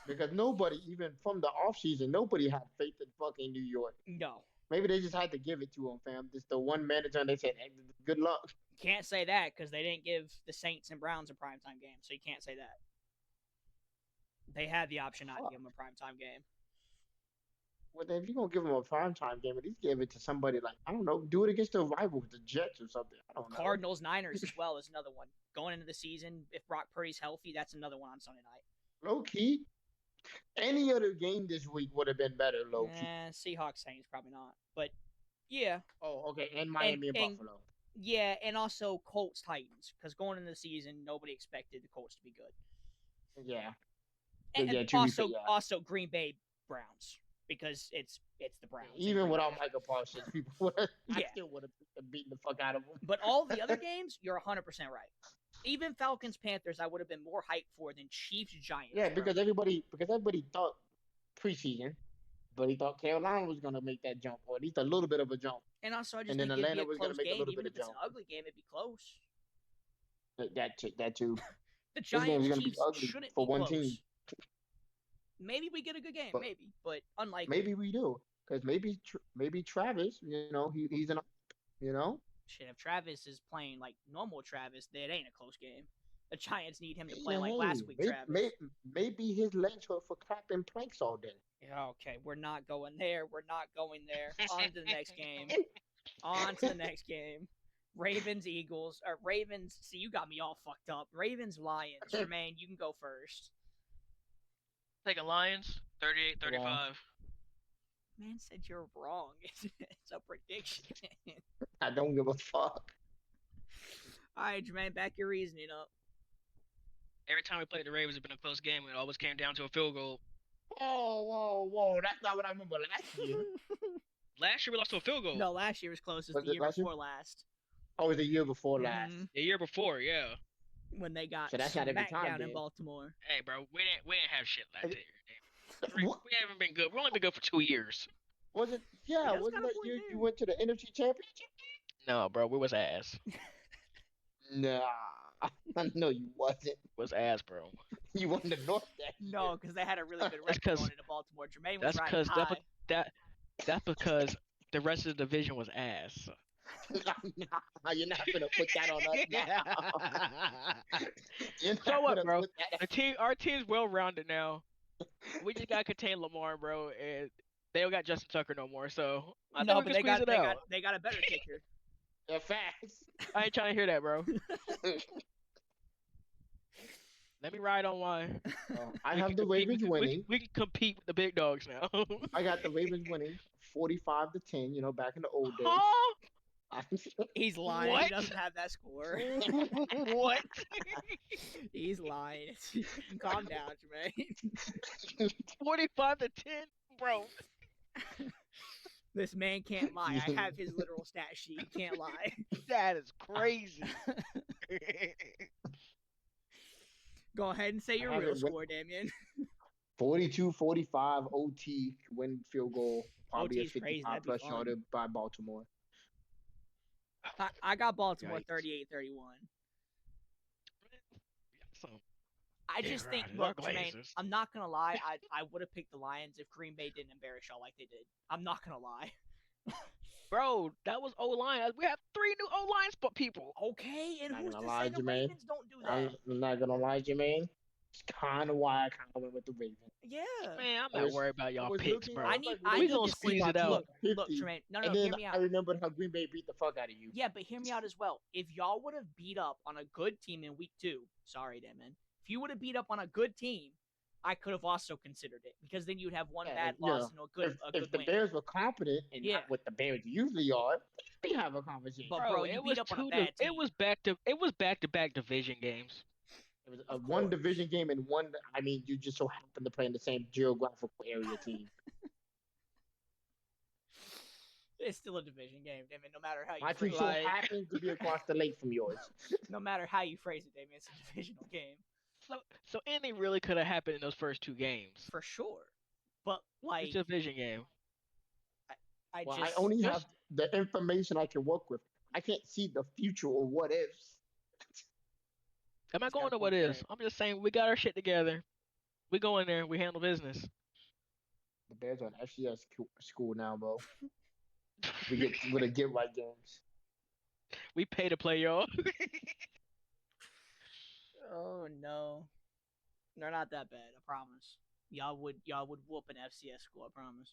Because nobody, even from the offseason, nobody had faith in fucking New York. No. Maybe they just had to give it to him, fam. Just the one manager, and they said, hey, good luck. Can't say that because they didn't give the Saints and Browns a primetime game, so you can't say that. They had the option not to give them a primetime game. Well, then if you're going to give them a primetime game, at least give it to somebody like, I don't know, do it against a rival with the Jets or something. I don't know. Cardinals, Niners as well is another one. Going into the season, if Brock Purdy's healthy, that's another one on Sunday night. Low-key. Any other game this week would have been better, low-key. Seahawks, Saints, probably not. But, yeah. Oh, okay, and Miami and Buffalo. Yeah, and also Colts, Titans. Because going into the season, nobody expected the Colts to be good. Yeah. And also Green Bay Browns. Because it's the Browns. Even without Micah Parsons, people still would have beaten the fuck out of them. But all the other games, you're 100% right. Even Falcons Panthers, I would have been more hyped for than Chiefs Giants. Yeah, because everybody thought preseason, but he thought Carolina was gonna make that jump, or at least a little bit of a jump. And also, I just and think then Atlanta was gonna make a little bit of jump. jump. If it's an ugly game, it'd be close. That too. The Giants Chiefs shouldn't for be one close. team. Maybe we get a good game, but unlikely. Maybe we do, because maybe Travis, he's an, shit, if Travis is playing like normal Travis, it ain't a close game. The Giants need him to play like last week, Travis. Maybe his legs hurt for clapping planks all day. Yeah, okay, we're not going there. We're not going there. On to the next game. On to the next game. Ravens, Eagles, or Ravens. See, you got me all fucked up. Ravens, Lions. Jermaine, you can go first. Taking Lions, 38-35. Man said you're wrong. It's a prediction. I don't give a fuck. All right, Jermaine, back your reasoning up. Every time we played the Ravens, it's been a close game, and it always came down to a field goal. Whoa. That's not what I remember last year. Last year, we lost to a field goal. No, last year was close. It was the year before last. Oh, it was the year before last. The year before, yeah. When they got so that's not every time, down in Baltimore. Hey, bro, we didn't have shit last year. We haven't been good. We've only been good for 2 years. Was it? Yeah, wasn't that year you went to the NFC Championship? No, bro, we was ass. Nah, no, you wasn't. Was ass, bro. You won the North that year. No, because they had a really good record going into Baltimore. Jermaine was riding high. That's because the rest of the division was ass. Nah, you're not gonna put that on us now. So what, bro? Our team's well rounded now. We just gotta contain Lamar, bro, and they don't got Justin Tucker no more. So I know we can squeeze it out. They got a better kicker. They're fast. I ain't trying to hear that, bro. Let me ride on one. I have the Ravens winning. We can compete with the big dogs now. I got the Ravens winning 45-10. You know, back in the old days. Huh? He's lying. What? He doesn't have that score. What? He's lying. Calm down, Jermaine. 45-10, bro. This man can't lie. I have his literal stat sheet. He can't lie. That is crazy. Go ahead and say your real score, Damien. 42-45 OT win field goal. Probably OT's a 55+ shorter by Baltimore. I got Baltimore 38-31. I just think, look, Jermaine, I'm not going to lie. I would have picked the Lions if Green Bay didn't embarrass y'all like they did. I'm not going to lie. Bro, that was O-line. We have 3 new O-line spot people. Okay, and who's to say the Ravens don't do that? I'm not going to lie, Jermaine. It's kind of why I kind of went with the Ravens. Yeah. Man, I'm not worried about y'all picks, bro. I need to squeeze it out. Look, Tremaine. No, hear me out. I remember how Green Bay beat the fuck out of you. Yeah, but hear me out as well. If y'all would have beat up on a good team in week 2, sorry, Damon. If you would have beat up on a good team, I could have also considered it because then you'd have one bad loss and a good win. If the Bears were competent and not what the Bears usually are, we have a conversation. But bro, you beat up on a bad team. It was back-to-back division games. It was a one division game and one. I mean, you just so happen to play in the same geographical area team. It's still a division game, Damon. No matter how you my phrase team so happens to be across the lake from yours. No matter how you phrase it, Damon, it's a divisional game. So anything really could have happened in those first 2 games. For sure, but like it's a division game. I only have the information I can work with. I can't see the future or what ifs. I'm not going to what is. I'm just saying we got our shit together. We go in there. We handle business. The Bears are an FCS school now, bro. We get with a get right games. We pay to play, y'all. Oh no, they're not that bad. I promise. Y'all would whoop an FCS school. I promise.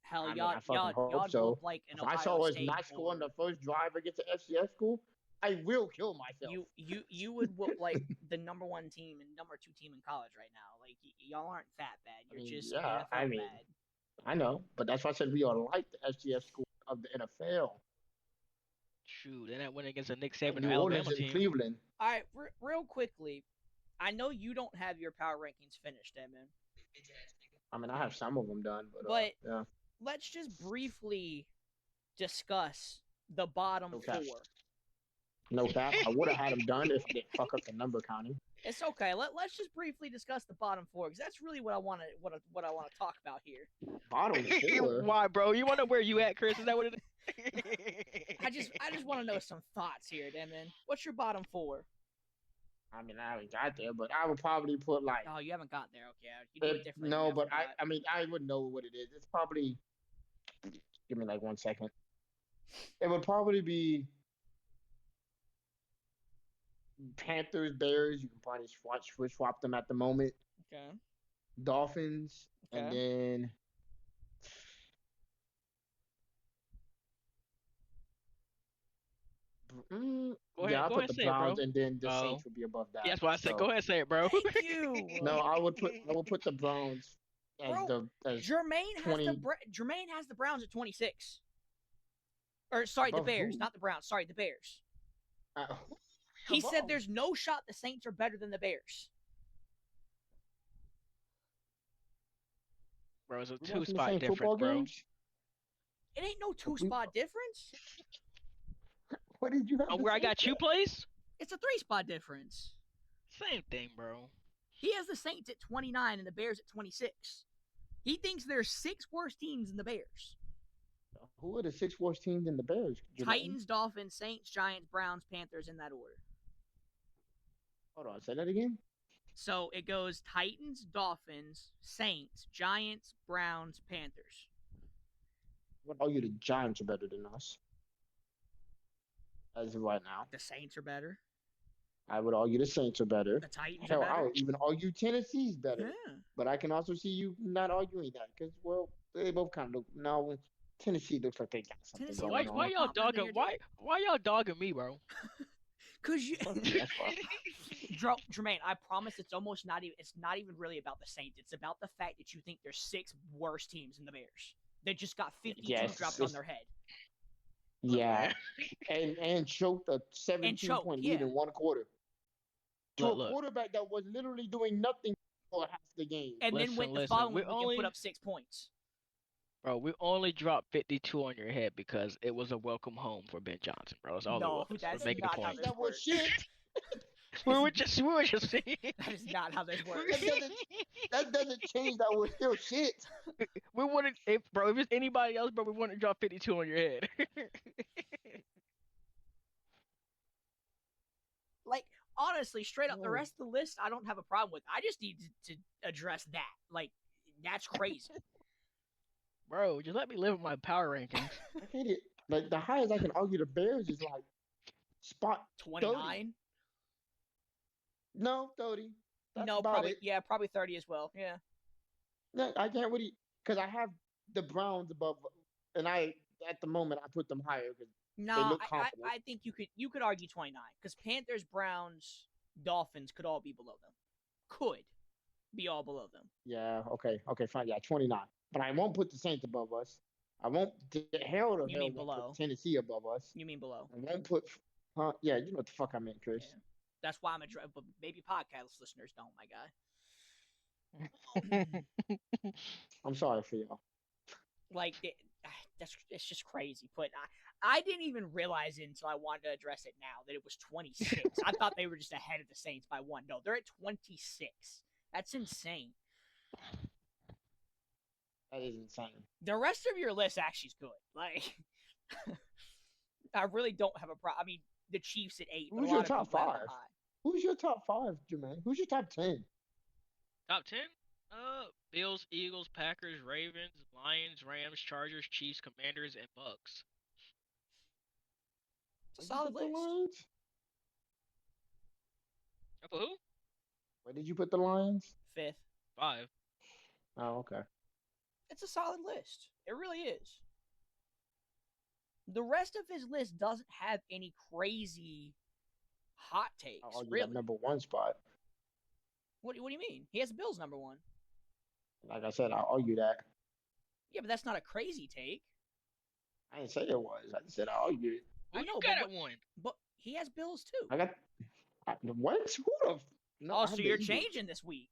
Hell, y'all so. whoop like an if Ohio I saw us State not scoring the first drive against the FCS school, I will kill myself. You would whoop like the number 1 team and number 2 team in college right now. Like y'all aren't that bad. You're just NFL bad. I know, but that's why I said we are like the FCS school of the NFL. Shoot, they're not winning against a Nick Saban New Alabama Orleans team. In Cleveland. All right, real quickly, I know you don't have your power rankings finished, man. I mean, I have some of them done, but yeah. Let's just briefly discuss the bottom 4. No cap. I would have had them done if I didn't fuck up the number counting. It's okay. Let's just briefly discuss the bottom 4 because that's really what I want to talk about here. Bottom 4. Why, bro? You want to know where you at, Chris? Is that what it is? I just want to know some thoughts here, Damon. What's your bottom 4? I mean, I haven't got there, but I would probably put like. Oh, you haven't got there. Okay, you do it differently. No, but I mean, I would know what it is. It's probably. Give me like 1 second. It would probably be Panthers, Bears. You can probably swap them at the moment. Okay. Dolphins, and Okay. then I'll Go put ahead, the say it, Browns, bro. and then the Oh, Saints would be above yeah, that. that's what I said. So Go ahead, say it, bro. Thank you. no, I will put the Browns as Bro, as Jermaine 20 has the Browns at 26. Or sorry, the above Bears, who? not the Browns. Sorry, the Bears. Who He said above? there's no shot the Saints are better than the Bears. Bro, it's a We watching the two-spot same difference, football bro. games? It ain't no two-spot difference. What did you have to Where I say? got you placed? It's a three-spot difference. Same thing, bro. He has the Saints at 29 and the Bears at 26. He thinks there's 6 worse teams than the Bears. Who are the 6 worst teams in the Bears? Jermaine? Titans, Dolphins, Saints, Giants, Browns, Panthers in that order. Hold on, say that again. So it goes Titans, Dolphins, Saints, Giants, Browns, Panthers. I would argue the Giants are better than us as of right now. The Saints are better. I would argue the Saints are better. The Titans Hell, are better. I would even argue Tennessee's better. Yeah. But I can also see you not arguing that because, well, they both kind of look. No, Tennessee looks like they got something Tennessee going looks on. Why y'all dogging? Why y'all dogging me, bro? Cause you, That's why. Jermaine, I promise it's almost not even. It's not even really about the Saints. It's about the fact that you think there's 6 worse teams than the Bears. They just got 52 dropped on their head. Yeah, and choked a 17-point lead in one quarter to a quarterback that was literally doing nothing for half the game. And then went the following week and put up 6 points. Bro, we only dropped 52 on your head because it was a welcome home for Ben Johnson, bro. That's all No, it was. that's Making not the how point. this That was works. shit. we were just saying. That is not how this works. That doesn't change that we're still shit. We wouldn't, bro. If it's anybody else, bro, we wouldn't drop 52 on your head. Like, honestly, straight up, the rest of the list, I don't have a problem with. I just need to address that. Like, that's crazy. Bro, just let me live with my power rankings. I hate it. Like, the highest I can argue the Bears is like spot 29. 30. No, 30. That's no, about probably it. Yeah, probably 30 as well. Yeah. No, I can't really because I have the Browns above, and at the moment I put them higher because no, they look comparable. I think you could argue 29 because Panthers, Browns, Dolphins could all be below them. Could be all below them. Yeah. Okay. Fine. Yeah. 29. But I won't put the Saints above us. I won't. Hell to hell won't put Tennessee above us. You mean below? I won't put. Yeah. You know what the fuck I meant, Chris. Yeah. That's why but maybe podcast listeners don't, my guy. I'm sorry for y'all. Like it's just crazy. But I didn't even realize it until I wanted to address it now that it was 26. I thought they were just ahead of the Saints by 1. No, they're at 26. That's insane. That is insane. The rest of your list actually is good. Like, I really don't have a problem. I mean, the Chiefs at 8. Who's your top 5? Who's your top 5, Jermaine? Who's your top 10? Top 10? Bills, Eagles, Packers, Ravens, Lions, Rams, Chargers, Chiefs, Commanders, and Bucks. It's a solid list. Who? Where did you put the Lions? 5th. 5. Oh, okay. It's a solid list. It really is. The rest of his list doesn't have any crazy hot takes. I'll argue really. that number 1 spot. What do you mean? He has the Bills number 1. Like I said, I'll argue that. Yeah, but that's not a crazy take. I didn't say it was. I just said I'll argue it. I know, got it 1. But he has Bills too. I got what? Who the? No, oh, so you're changing this week.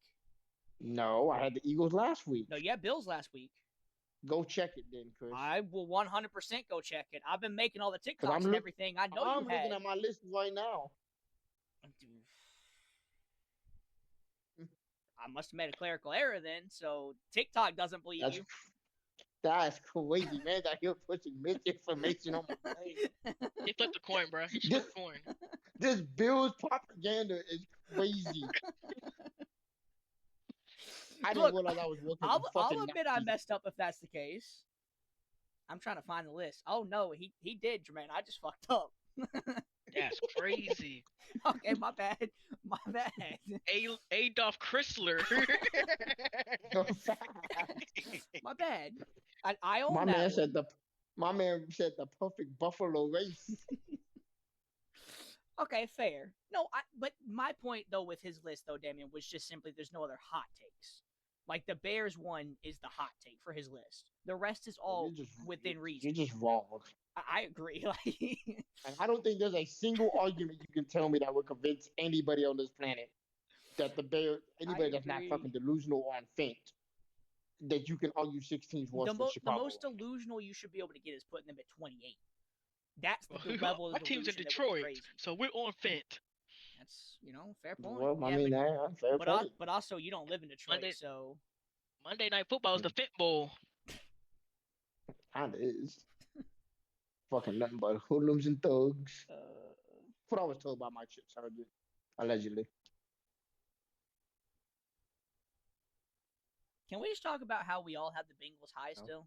No, I had the Eagles last week. No, you had Bills last week. Go check it then, Chris. I will 100% go check it. I've been making all the TikToks and everything. I know I'm looking at my list right now. I must have made a clerical error then, so TikTok doesn't believe you. That's crazy, man. That you're pushing misinformation on my name. He flipped the coin, bro. He flipped the coin. This Bills propaganda is crazy. I didn't realize I was working. I'll admit I messed up if that's the case. I'm trying to find the list. Oh no, he did, Jermaine. I just fucked up. That's crazy. Okay, my bad. My bad. Adolf Chrysler. My bad. I own my that man one. said the my man said the perfect buffalo race. Okay, fair. No, but my point though with his list though, Damien, was just simply there's no other hot takes. Like the Bears one is the hot take for his list. The rest is all within reason. You're just wrong. I agree. Like, and I don't think there's a single argument you can tell me that would convince anybody on this planet that the Bears, anybody that's not fucking delusional or on faint, that you can argue 16's worse than Chicago. The most delusional you should be able to get is putting them at 28. That's the level of my team's in Detroit, so we're on Fent. That's fair point. Well, I mean, fair point. But also, you don't live in Detroit, so Monday Night Football is the Fent Bowl. Kinda is. Fucking nothing but hoodlums and thugs. What I was told by my chip sergeant, allegedly. Can we just talk about how we all have the Bengals high still?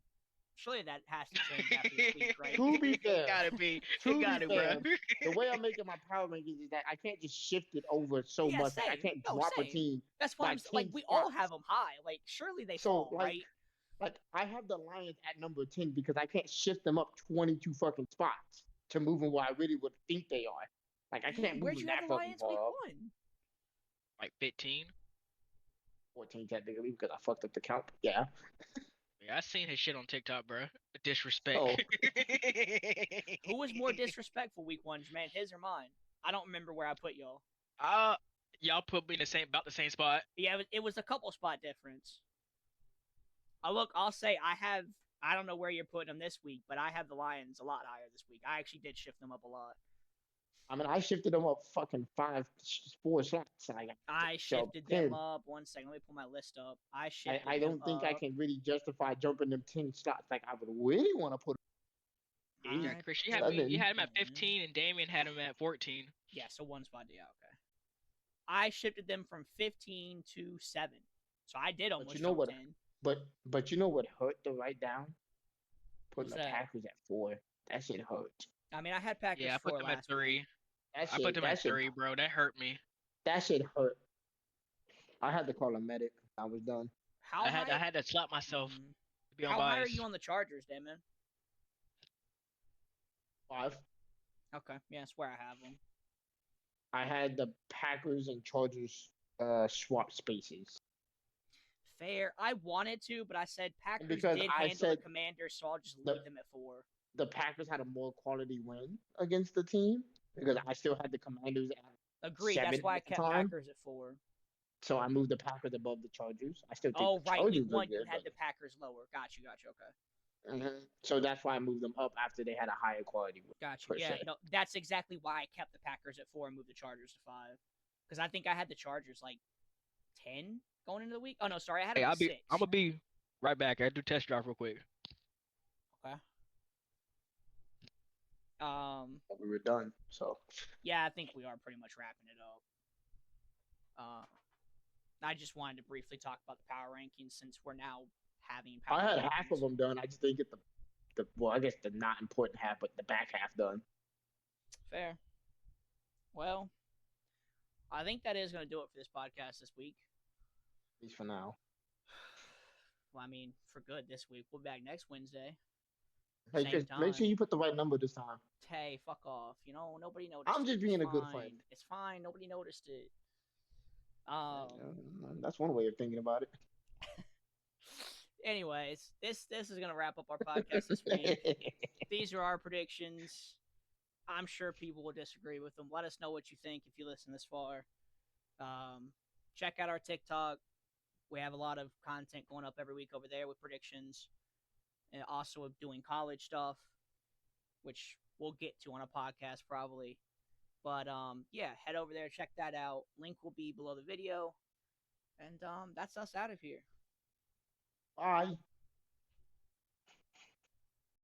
Surely that has to change after this week, right? To be fair, it gotta be. It gotta, bro. The way I'm making my power rankings is that I can't just shift it over so much. Like, I can't drop a team. That's why we all have them high. Like, surely they fall, right? Like, I have the Lions at number 10 because I can't shift them up 22 fucking spots to move them where I really would think they are. Like, I can't move them that fucking far up. Like 15? 14 technically because I fucked up the count. Yeah. Yeah, I seen his shit on TikTok, bro. Disrespect. Oh. Who was more disrespectful week 1, man? His or mine? I don't remember where I put y'all. Y'all put me in about the same spot. Yeah, it was a couple spot difference. I'll say I don't know where you're putting them this week, but I have the Lions a lot higher this week. I actually did shift them up a lot. I mean, I shifted them up fucking 4 slots. I shifted them up. 1 second, let me pull my list up. I don't think I can really justify jumping them 10 slots. Like, I would really want to put them. Yeah, Chris, you had him at 15, and Damien had him at 14. Yeah, so 1 spot. Yeah, okay. I shifted them from 15 to 7, so I did almost jump 10. But you know what hurt to write down? Putting the Packers at 4. That shit hurt. I mean, I had Packers 4 Yeah, I put them at 3. I put them at 3, bro. That hurt me. That shit hurt. I had to call a medic. I was done. I had to slap myself. To be How high are you on the Chargers, Damon? 5. Okay, yeah, that's where I have them. I had the Packers and Chargers swap spaces. Fair. I wanted to, but I said Packers did handle the Commanders, so I'll just leave them at 4. The Packers had a more quality win against the team because I still had the Commanders at Agreed. 7 That's why I kept Packers at 4. So I moved the Packers above the Chargers. I still think the Chargers week 1 good, you had the Packers lower. Gotcha. Okay. Mm-hmm. So that's why I moved them up after they had a higher quality win. Gotcha. Yeah, no, that's exactly why I kept the Packers at 4 and moved the Chargers to 5. Because I think I had the Chargers like 10 going into the week. Oh no, sorry, I had them at 6. I'm gonna be right back. I do test drive real quick. Okay. We were done, so. Yeah, I think we are pretty much wrapping it up. I just wanted to briefly talk about the power rankings since we're now having power rankings. I had half of them done. I just didn't get I guess the not important half, but the back half done. Fair. Well, I think that is going to do it for this podcast this week. At least for now. Well, I mean, for good this week. We'll be back next Wednesday. Hey, Chris, make sure you put the right number this time. Hey, fuck off. Nobody noticed. I'm just being a good friend. It's fine. Nobody noticed it. That's one way of thinking about it. Anyways, this is going to wrap up our podcast this week. These are our predictions. I'm sure people will disagree with them. Let us know what you think if you listen this far. Check out our TikTok. We have a lot of content going up every week over there with predictions. And also doing college stuff, which we'll get to on a podcast probably. But, yeah, head over there. Check that out. Link will be below the video. And that's us out of here. Bye.